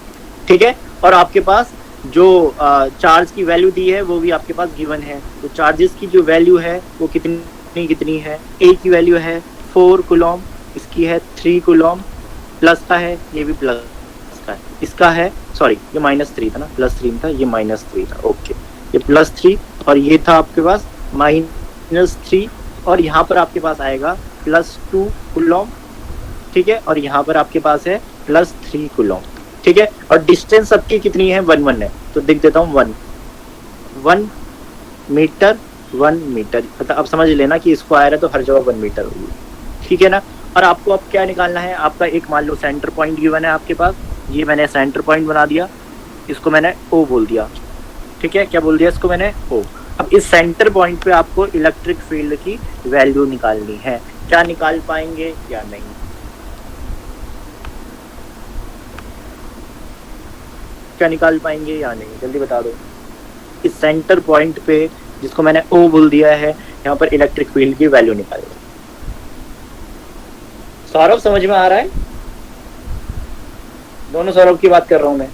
ठीक है, और आपके पास जो चार्ज की वैल्यू दी है वो भी आपके पास गिवन है। तो चार्जेस की जो वैल्यू है वो कितनी है, A की वैल्यू है 4 कूलॉम, इसकी है 3 कूलॉम, प्लस का है, ये भी प्लस का है, इसका है, सॉरी ये -3 था ना, +3 था, ये -3 था, ओके, ये +3 और ये था आपके पास -3, और यहाँ पर आपके पास आएगा +2 कूलॉम। ठीक है, और यहाँ पर आपके पास है +3 कूलॉम। ठीक है, और डिस्टेंस सबकी कितनी है, 1 1 है, तो लिख देता हूँ 1 मीटर, 1 मीटर। मतलब अब समझ लेना कि स्क्वायर है तो हर जगह 1 मीटर होगी। ठीक है ना। और आपको अब क्या निकालना है, आपका एक मान लो सेंटर पॉइंट गिवन है आपके पास, ये मैंने सेंटर पॉइंट बना दिया, इसको मैंने O बोल दिया। ठीक है, क्या बोल दिया इसको मैंने, O। अब इस सेंटर पॉइंट पे आपको इलेक्ट्रिक फील्ड की वैल्यू निकालनी है। क्या निकाल पाएंगे या नहीं? क्या निकाल पाएंगे या नहीं, जल्दी बता दो। इस सेंटर पॉइंट पे जिसको मैंने O बोल दिया है, यहाँ पर इलेक्ट्रिक फील्ड की वैल्यू निकालेंगे। सौरभ समझ में आ रहा है? दोनों सौरभ की बात कर रहा हूं मैं।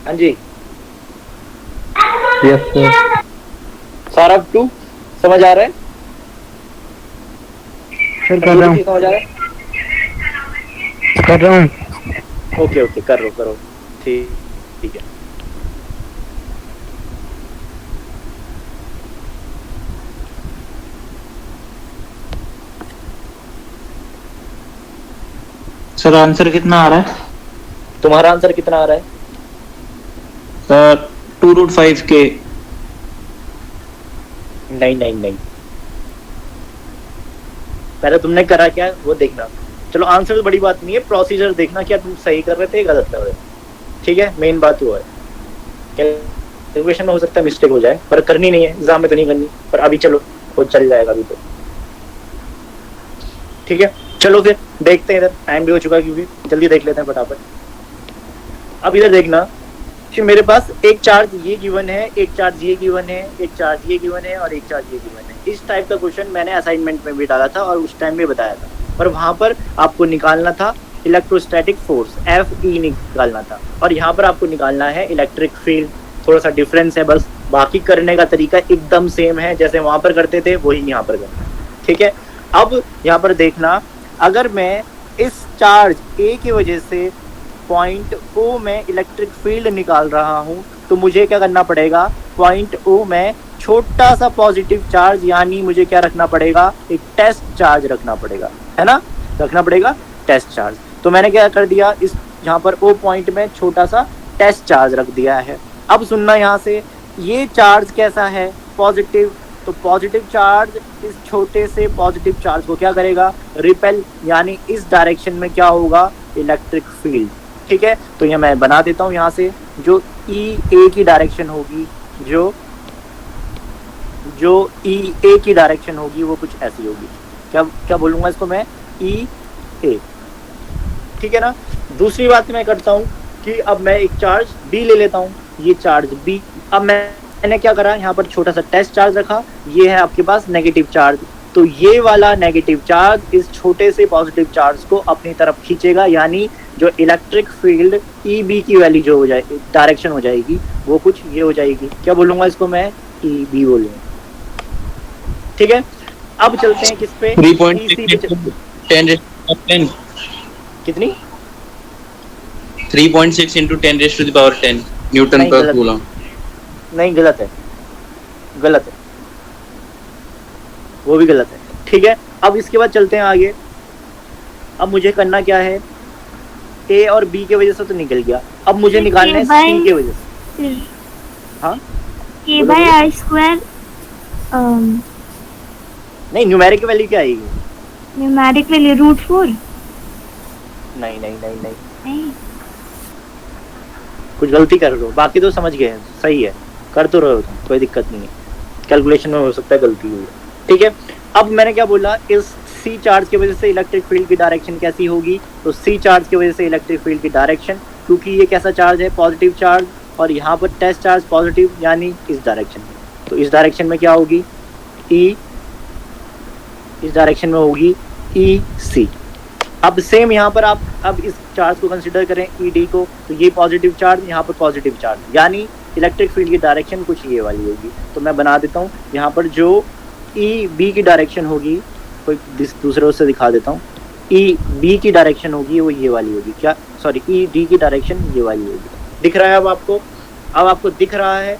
हाँ जी, यस सर। सौरभ 2 समझ आ रहा है? सर कर रहा हूँ, समझ आ रहा है? कर रहा हूँ। ओके ओके, करो ठीक ठीक है। सर आंसर कितना आ रहा है? तुम्हारा आंसर कितना आ रहा है? Sir 2√5K। नहीं, पहले तुमने करा क्या वो देखना। चलो आंसर तो बड़ी बात नहीं है, प्रोसीजर देखना क्या तुम सही कर रहे थे गलत कर रहे थे। ठीक है, मेन बात वो है। कैलकुलेशन में हो सकता है मिस्टेक हो जाए, पर करनी नहीं है, एग्जाम में तो नहीं करनी, पर अभी चलो वो चल जाएगा अभी तो। ठीक है, चलो फिर देखते हैं, इधर टाइम भी हो चुका है क्योंकि, जल्दी देख लेते हैं फटाफट। अब इधर देखना कि मेरे पास एक चार्ज ये गिवन है, एक चार्ज ये गिवन है, एक चार्ज ये गिवन है और एक चार्ज ये गिवन है। इस टाइप का क्वेश्चन मैंने असाइनमेंट में भी डाला था और उस टाइम में बताया था, पर वहां पर आपको निकालना था इलेक्ट्रोस्टैटिक फोर्स FE निकालना था, और यहाँ पर आपको निकालना है इलेक्ट्रिक फील्ड। थोड़ा सा डिफरेंस है बस, बाकी करने का तरीका एकदम सेम है, जैसे वहां पर करते थे वही यहाँ पर करना। ठीक है, अब यहाँ पर देखना, अगर मैं इस चार्ज A की वजह से पॉइंट O में इलेक्ट्रिक फील्ड निकाल रहा हूँ, तो मुझे क्या करना पड़ेगा, पॉइंट O में छोटा सा पॉजिटिव चार्ज, यानी मुझे क्या रखना पड़ेगा, एक टेस्ट चार्ज रखना पड़ेगा, है ना, रखना पड़ेगा टेस्ट चार्ज। तो मैंने क्या कर दिया, इस यहाँ पर O पॉइंट में छोटा सा टेस्ट चार्ज रख दिया है। अब सुनना, यहाँ से ये चार्ज कैसा है, पॉजिटिव, तो पॉजिटिव चार्ज इस छोटे से पॉजिटिव चार्ज को क्या करेगा, रिपेल, यानी इस डायरेक्शन में क्या होगा, इलेक्ट्रिक फील्ड। ठीक है, तो ये मैं बना देता हूँ यहाँ से, जो EA की डायरेक्शन होगी, जो EA की डायरेक्शन होगी वो कुछ ऐसी होगी। क्या बोलूँगा इसको मैं, EA। ठीक है ना। दूसरी बात मैं करता हूँ कि अब मैं एक चार्ज B ले लेता हूँ, ये चार्ज B। अब मैंने क्या करा, यहाँ पर छोटा सा टेस्ट चार्ज रखा, ये है आपके पास नेगेटिव चार्ज, तो ये वाला नेगेटिव चार्ज इस छोटे से पॉजिटिव चार्ज को अपनी तरफ खींचेगा, यानी जो इलेक्ट्रिक फील्ड EB की वैल्यू जो हो जाएगी, डायरेक्शन हो जाएगी, वो कुछ ये हो जाएगी। क्या बोलूंगा इसको मैं, EB बोलूंगा। ठीक है, अब चलते हैं किस पे, 3.6 कितनी, 3.6 into 10⁻10 न्यूटन पर कूलम। नहीं, गलत है, वो भी गलत है। ठीक है, अब इसके बाद चलते हैं आगे। अब मुझे करना क्या है, A और B की वजह से तो निकल गया, अब मुझे निकालना है C की वजह से। हाँ, K/R²। नहीं, न्यूमेरिक वैल्यू क्या आएगी, न्यूमेरिक वैल्यू √4। नहीं, कुछ गलती कर रहे हो, बाकी तो समझ गए, सही है, कर तो रहे हो तुम, कोई दिक्कत नहीं है, कैलकुलेशन में हो सकता है गलती हुई। ठीक है, अब मैंने क्या बोला, इस C चार्ज की वजह से इलेक्ट्रिक फील्ड की डायरेक्शन कैसी होगी, तो C चार्ज की वजह से इलेक्ट्रिक फील्ड की डायरेक्शन, क्योंकि ये कैसा चार्ज है, पॉजिटिव चार्ज, और यहाँ पर टेस्ट चार्ज पॉजिटिव, यानी इस डायरेक्शन में, तो इस डायरेक्शन में क्या होगी, इस डायरेक्शन में होगी EC। अब सेम यहाँ पर आप अब इस चार्ज को कंसिडर करें ED को, तो ये पॉजिटिव चार्ज, यहाँ पर पॉजिटिव चार्ज, यानी इलेक्ट्रिक फील्ड की डायरेक्शन कुछ ये वाली होगी। तो मैं बना देता हूँ, यहाँ पर जो EB की डायरेक्शन होगी, कोई दूसरे उससे दिखा देता हूँ, EB की डायरेक्शन होगी वो ये वाली होगी, क्या, सॉरी, ED की डायरेक्शन ये वाली होगी। दिख रहा है अब आपको? अब आपको दिख रहा है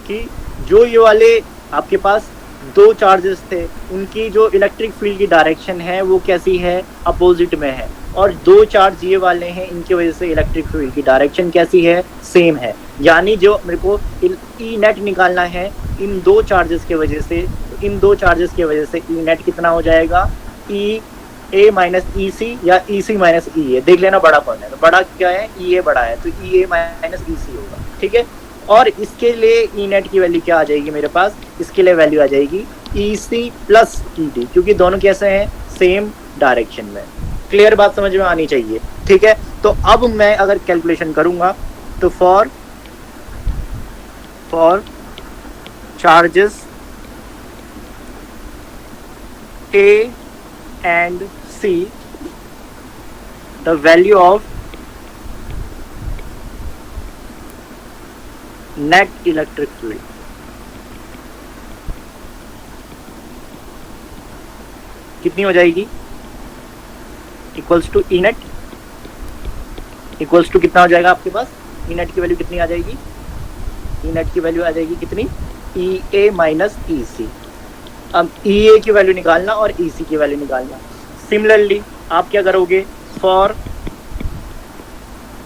कि जो ये वाले आपके पास दो चार्जेस थे, उनकी जो इलेक्ट्रिक फील्ड की डायरेक्शन है वो कैसी है, अपोजिट में है, और दो चार्ज ये वाले हैं, इनकी वजह से इलेक्ट्रिक फील्ड की डायरेक्शन कैसी है, सेम है। यानी जो मेरे को E नेट निकालना है इन दो चार्जेस की वजह से, इन दो चार्जेस की वजह से E नेट कितना हो जाएगा, EA माइनस EC या EC माइनस EA। देख लेना बड़ा कौन है, तो बड़ा क्या है, EA बड़ा है, तो EA माइनस EC होगा। ठीक है, और इसके लिए E नेट की वैल्यू क्या आ जाएगी मेरे पास, इसके लिए वैल्यू आ जाएगी EC प्लस ED, क्योंकि दोनों कैसे हैं, सेम डायरेक्शन में। क्लियर बात समझ में आनी चाहिए, ठीक है। तो अब मैं अगर कैलकुलेशन करूंगा तो for charges A and C, the value of net electric field कितनी हो जाएगी? Equals to E net, equals to कितना हो जाएगा आपके पास? ई नेट की वैल्यू कितनी आ जाएगी? ई नेट की वैल्यू आ जाएगी कितनी? ई ए माइनस ई सी। अब ई ए की वैल्यू निकालना और ई सी की वैल्यू निकालना। सिमिलरली आप क्या करोगे? For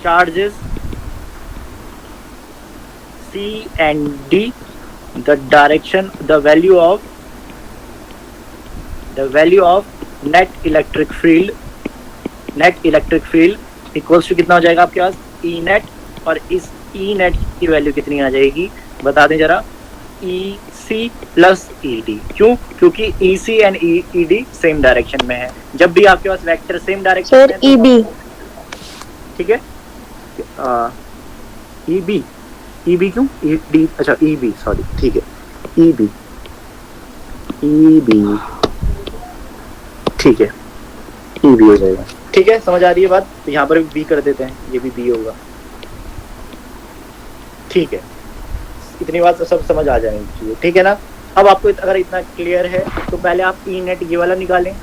charges C and D, the direction, the value of net electric field equals to कितना हो जाएगा आपके पास? E net, और इस E net की वैल्यू कितनी आ जाएगी बता दें जरा? EC plus ED। क्यों? क्योंकि EC and ED same direction में है। जब भी आपके पास वेक्टर सेम डायरेक्शन सर में है, EB। ठीक है, EB क्यों? ED, अच्छा EB, सॉरी, ठीक है, EB, ठीक है, EB हो जाएगा। ठीक है, समझ आ रही है बात? तो यहाँ पर भी B कर देते हैं, ये भी B होगा। ठीक है, इतनी बात तो सब समझ आ जानी चाहिए, ठीक है ना। अब आपको अगर इतना क्लियर है तो पहले आप ई नेट ये वाला निकालें,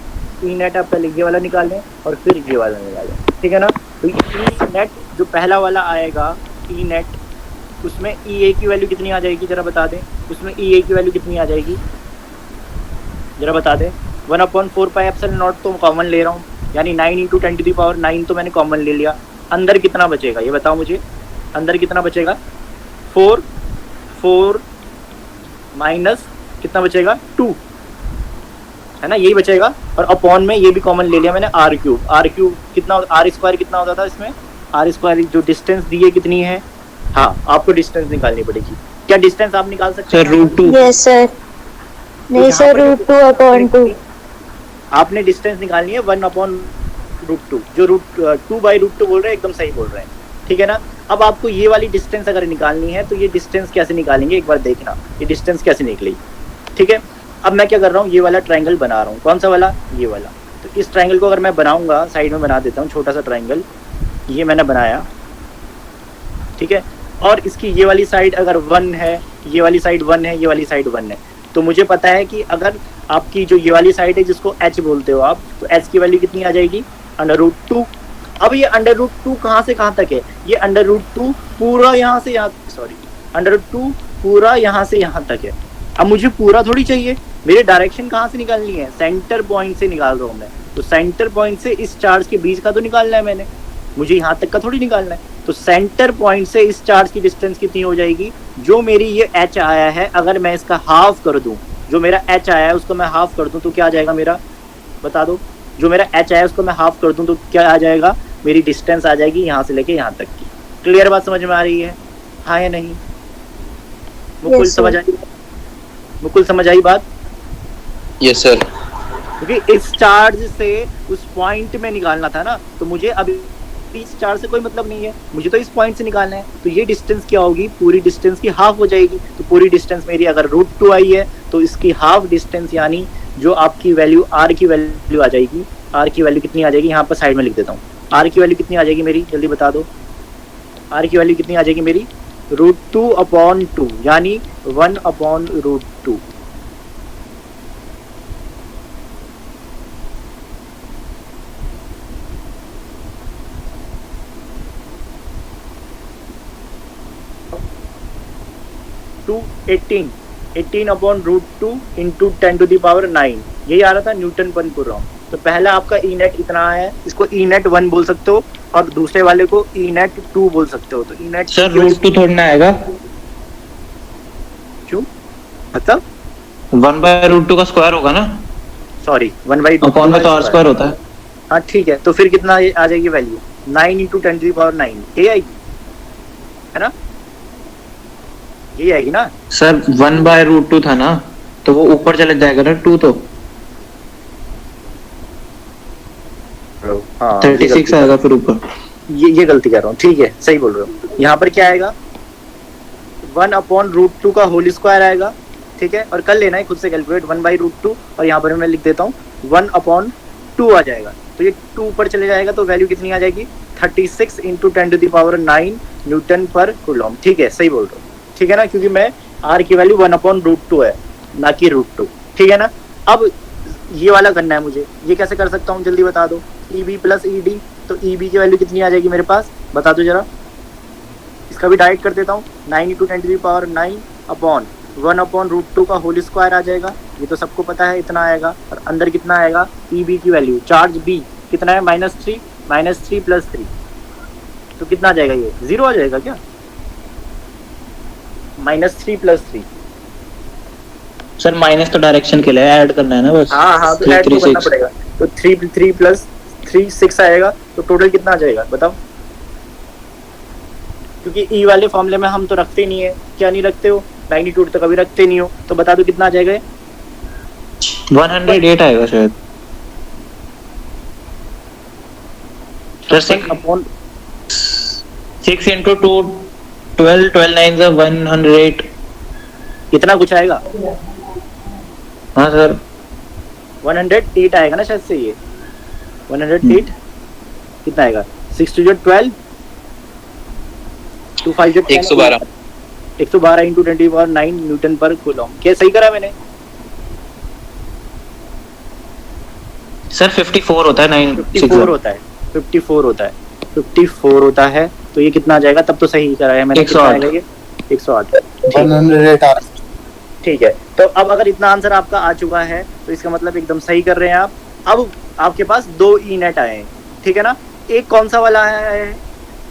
ई नेट आप पहले ये वाला निकालें और फिर ये वाला निकालें, ठीक है ना। तो ई नेट जो पहला वाला आएगा ई नेट, उसमें ई ए की वैल्यू कितनी आ जाएगी जरा बता दें? उसमें ई ए की वैल्यू कितनी आ जाएगी जरा बता दें? 1/4 पाई एप्सिलॉन नॉट तो कॉमन ले रहा हूँ, यानी 9 × 10⁹ तो मैंने कॉमन ले लिया। अंदर कितना बचेगा ये बताओ मुझे? अंदर कितना बचेगा? 4 माइनस कितना बचेगा? 2, है ना, यही बचेगा। और अपॉन में ये भी कॉमन ले लिया मैंने, r क्यूब कितना, r स्क्वायर कितना होता था इसमें? r स्क्वायर जो डिस्टेंस दी है कितनी है? हाँ, आपको डिस्टेंस निकालनी पड़ेगी। क्या डिस्टेंस आप निकाल सकते हैं? √2। Yes sir. नहीं सर, √2/2। आपने डिस्टेंस निकालनी है 1/√2, जो √2/√2 बोल रहे हैं, एकदम सही बोल रहे हैं, ठीक है ना। अब आपको ये वाली डिस्टेंस अगर निकालनी है तो ये डिस्टेंस कैसे निकालेंगे एक बार देखना, ये डिस्टेंस कैसे निकलेगी, ठीक है। अब मैं क्या कर रहा हूँ, ये वाला ट्रायंगल बना रहा हूँ। कौन सा वाला? ये वाला। तो इस ट्रायंगल को अगर मैं बनाऊंगा, साइड में बना देता हूँ छोटा सा ट्रायंगल, ये मैंने बनाया, ठीक है। और इसकी ये वाली साइड अगर 1 है, ये वाली साइड 1 है, ये वाली साइड 1 है, तो मुझे पता है कि अगर आपकी जो ये वाली साइड है जिसको h बोलते हो आप, तो h की वैल्यू कितनी आ जाएगी? √2। अब ये √2 कहाँ से कहाँ तक है? ये √2 पूरा यहाँ से यहाँ, सॉरी, √2 पूरा यहाँ से यहाँ तक है। अब मुझे पूरा थोड़ी चाहिए, मेरे डायरेक्शन कहाँ से निकालनी है? सेंटर पॉइंट से निकाल रहा हूँ मैं। तो सेंटर पॉइंट से इस चार्ज के बीच का तो निकालना है मैंने, मुझे यहाँ तक का थोड़ी निकालना है। तो सेंटर पॉइंट से इस चार्ज की डिस्टेंस कितनी हो जाएगी? जो मेरी ये h आया है, अगर मैं इसका हाफ कर दूं, जो मेरा h आया है उसको मैं हाफ कर दूं तो क्या आ जाएगा मेरा? बता दो। जो मेरा h आया है उसको मैं हाफ कर दूं तो क्या आ जाएगा? मेरी डिस्टेंस आ जाएगी यहाँ से लेके यहाँ तक की। क्लियर बात समझ में आ रही है? हाँ या नहीं? मुकुल समझ आई? मुकुल समझ आई बात? Yes sir. क्योंकि इस चार्ज से उस पॉइंट में निकालना था ना, तो मुझे अभी इस चार्ज से कोई मतलब नहीं है, मुझे तो इस पॉइंट से निकालना है। तो ये डिस्टेंस क्या होगी? पूरी डिस्टेंस की हाफ हो जाएगी। तो पूरी डिस्टेंस मेरी अगर √2 आई है तो इसकी हाफ डिस्टेंस, यानी जो आपकी वैल्यू r की वैल्यू आ जाएगी, r की वैल्यू कितनी आ जाएगी? यहाँ पर साइड में लिख देता हूँ। r की वैल्यू कितनी आ जाएगी मेरी? जल्दी बता दो। r की वैल्यू कितनी आ जाएगी मेरी? √2/2, यानी 1/√2। टू 18/√2 × 10⁹ यही आ रहा था, न्यूटन पर पूर रहा हूँ। तो पहला आपका ई नेट इतना है, इसको ई नेट 1 बोल सकते हो, और दूसरे वाले को ई नेट 2 बोल सकते हो। तो ई नेट सर √2 थोड़ी ना आएगा, क्यों? मतलब 1/√2 का स्क्वायर होगा ना, सॉरी 1/2 अपॉन में तो r स्क्वायर होता है। हाँ ठीक है, तो फिर कितना आ जाएगी वैल्यू? 9 × 10⁹ ये आएगी, है ना, यही आएगी ना सर। 1/√2 था ना, तो वो ऊपर चले जाएगा ना 2 तो। हाँ 36 आएगा फिर ऊपर। ये गलती कर रहा हूँ, ठीक है सही बोल रहे हो। यहाँ पर क्या आएगा 1/√2 का होल स्क्वायर आएगा, ठीक है, और कर लेना है खुद से कैलकुलेट 1/√2, और यहाँ पर मैं लिख देता हूँ 1/2 आ जाएगा। तो ये 2 ऊपर चले जाएगा तो वैल्यू कितनी आ जाएगी 36 × 10⁹ न्यूटन पर कूलम। ठीक है सही बोल रहा हूँ, ठीक है ना, क्योंकि मैं आर की वैल्यू 1/√2 है ना कि √2, ठीक है ना। अब ये वाला करना है मुझे, ये कैसे कर सकता हूँ जल्दी बता दो। EB + ED, तो EB की वैल्यू कितनी आ जाएगी मेरे पास, बता दो जरा। इसका भी डायरेक्ट कर देता हूँ, 9 × 10⁹ 1/√2 का होल स्क्वायर आ जाएगा, ये तो सबको पता है इतना आएगा। और अंदर कितना आएगा EB की वैल्यू, चार्ज B कितना है -3 + 3, तो कितना आ जाएगा, ये 0 आ जाएगा क्या, -3 + 3। सर माइनस तो डायरेक्शन के लिए ऐड करना है ना बस। हाँ तो ऐड तो करना पड़ेगा, तो 3 + 3 6 आएगा, तो टोटल कितना आ जाएगा बताओ। क्योंकि ई वाले फॉर्मूले में हम तो रखते नहीं है, क्या नहीं रखते हो, मैग्नीट्यूड तो कभी रखते नहीं हो, तो बता दो कितना आ जाएगा। 108 आएगा शायद। 6 × 2 12 12 9 108, इतना कुछ आएगा। हाँ सर 108 आएगा ना शायद से, ये 108 कितना आएगा, 6 2 12 2 5 112 112 × 10⁹ न्यूटन पर कूलम। क्या सही करा मैंने। सर 54 होता है 54 होता है, 54 होता है, 54 होता है, तो ये कितना आ जाएगा, तब तो सही करा है मैंने। 108 108 ठीक है। तो अब अगर इतना आंसर आपका आ चुका है तो इसका मतलब एकदम सही कर रहे हैं आप। अब आपके पास 2 ई नेट आए हैं, ठीक है ना। एक कौन सा वाला आया है,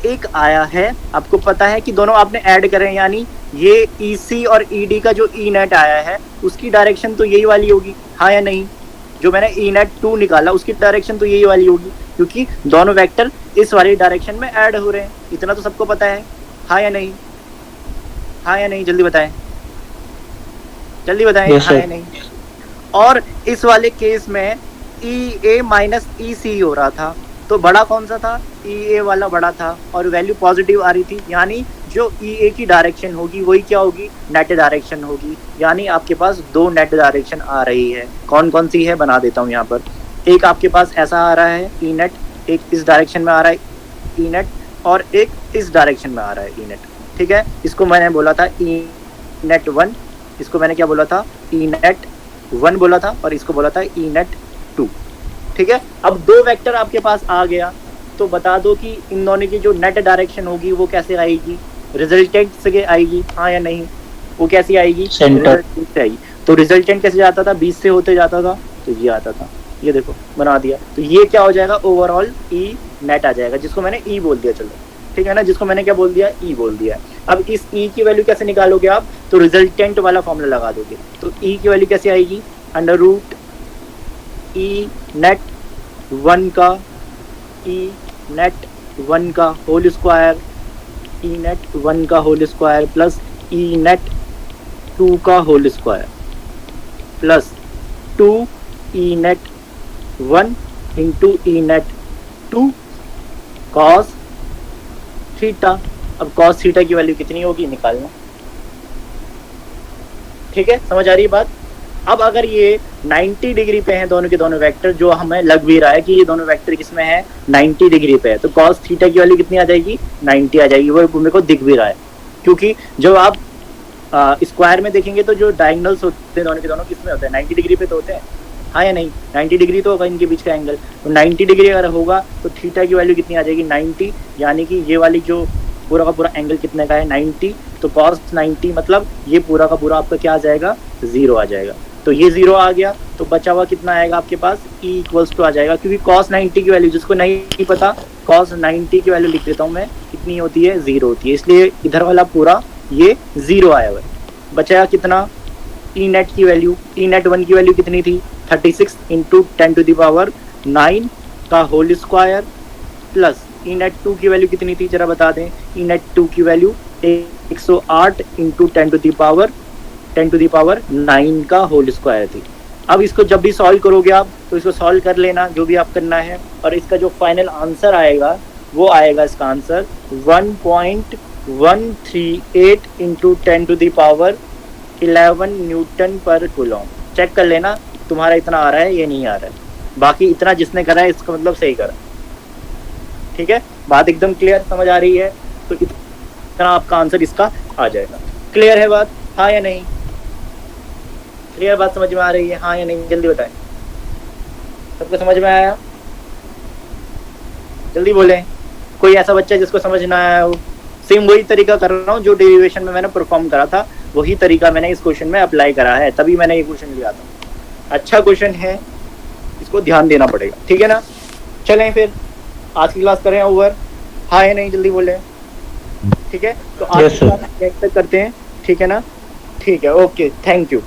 एक आया है आपको पता है कि दोनों आपने ऐड करे हैं, यानी ये EC और ED का जो ई नेट आया है उसकी डायरेक्शन तो यही वाली होगी, हाँ या नहीं। जो मैंने ई नेट 2 निकाला उसकी डायरेक्शन तो यही वाली होगी, क्योंकि दोनों वेक्टर इस वाली डायरेक्शन में ऐड हो रहे हैं, इतना तो सबको पता है, हाँ या नहीं, हाँ या नहीं, जल्दी बताएं, जल्दी बताएं। yes, हाँ या नहीं। और इस वाले केस में EA - EC हो रहा था, तो बड़ा कौन सा था, EA वाला बड़ा था, और वैल्यू पॉजिटिव आ रही थी, यानी जो EA की डायरेक्शन होगी वही क्या होगी, नेट डायरेक्शन होगी। यानी आपके पास 2 नेट डायरेक्शन आ रही है, कौन कौन सी है बना देता हूँ यहाँ पर। एक आपके पास ऐसा आ रहा है E नेट, एक इस डायरेक्शन में आ रहा है E नेट, और एक इस डायरेक्शन में आ रहा है E नेट, ठीक है। इसको मैंने बोला था E नेट 1, इसको मैंने क्या बोला था, E नेट 1 बोला था, और इसको बोला था E नेट 2, ठीक है। अब 2 वेक्टर आपके पास आ गया, तो बता दो कि इन दोनों की जो नेट डायरेक्शन होगी वो कैसे आएगी, रिजल्टेंट से आएगी, हाँ या नहीं। वो कैसी आएगी, सेंटर से आएगी। तो रिजल्टेंट कैसे जाता था, 20 से होते जाता था, तो ये आता था, ये देखो बना दिया। तो ये क्या हो जाएगा, ओवरऑल E नेट आ जाएगा, जिसको मैंने E बोल दिया, चलो ठीक है ना, जिसको मैंने क्या बोल दिया, E बोल दिया। अब इस E की वैल्यू कैसे निकालोगे आप, तो रिजल्टेंट वाला फॉर्मूला लगा दोगे। तो E की वैल्यू कैसे आएगी, √ E नेट 1 का E नेट 1 का होल स्क्वायर, E नेट 1 का whole square plus E net 2 का whole square plus 2 E net 1 × E net 2 cos theta. अब cos थीटा की वैल्यू कितनी होगी निकालना, ठीक है, समझ आ रही है बात। अब अगर ये 90 डिग्री पे हैं दोनों के दोनों वेक्टर, जो हमें लग भी रहा है कि ये दोनों वेक्टर किसमें है, 90 डिग्री पे है, तो cos थीटा की वैल्यू कितनी आ जाएगी, 90 आ जाएगी। वो मेरे को दिख भी रहा है, क्योंकि जब आप स्क्वायर में देखेंगे तो जो डायगोनल्स होते हैं दोनों के दोनों किसमें होते हैं, 90 डिग्री पे तो होते हैं, हाँ या नहीं। 90 डिग्री तो होगा इनके बीच का एंगल, तो 90 डिग्री अगर होगा तो थीटा की वैल्यू कितनी आ जाएगी, 90, यानी कि ये वाली जो पूरा का पूरा एंगल कितने का है, 90। तो cos 90 मतलब ये पूरा का पूरा आपका क्या आ जाएगा, 0 आ जाएगा। तो ये 0 आ गया, तो बचा हुआ कितना आएगा आपके पास, E = आ जाएगा, क्योंकि cos 90 की वैल्यू, जिसको नहीं पता, cos 90 की वैल्यू लिख देता हूँ मैं, कितनी होती है, 0 होती है, इसलिए इधर वाला पूरा ये 0 आया हुआ है। बचा कितना, E नेट की वैल्यू, E नेट 1 की वैल्यू कितनी थी, 36 × 10⁹ का whole square plus E net 2 की वैल्यू कितनी थी जरा बता दें। E नेट 2 की वैल्यू 108 × 10⁻9 का होल स्क्वायर थी। अब इसको जब भी सॉल्व करोगे आप तो इसको सॉल्व कर लेना जो भी आप करना है, और इसका जो फाइनल आंसर आएगा वो आएगा, इसका answer 1.138 into 10⁻11 Newton per coulomb. Check कर लेना तुम्हारा इतना आ रहा है ये नहीं आ रहा है, बाकी इतना जिसने करा है इसका मतलब सही करा। ठीक है, बात एकदम क्लियर समझ आ रही है? तो इतना आपका आंसर इसका आ जाएगा। क्लियर है बात, हाँ या नहीं? क्लियर बात समझ में आ रही है, हाँ या नहीं? जल्दी बताएं, सबको समझ में आया? जल्दी बोलें, कोई ऐसा बच्चा जिसको समझ ना आया हो? सेम वही तरीका कर रहा हूँ जो डेरिवेशन में मैंने परफॉर्म करा था, वही तरीका मैंने इस क्वेश्चन में अप्लाई करा है, तभी मैंने ये क्वेश्चन लिया था। अच्छा क्वेश्चन है, इसको ध्यान देना पड़ेगा। ठीक है ना? चलें फिर आज की क्लास करें ओवर, हाँ या नहीं? जल्दी बोलें। ठीक है, तो आज की क्लास करते हैं। ठीक है ना? ठीक है, ओके, थैंक यू।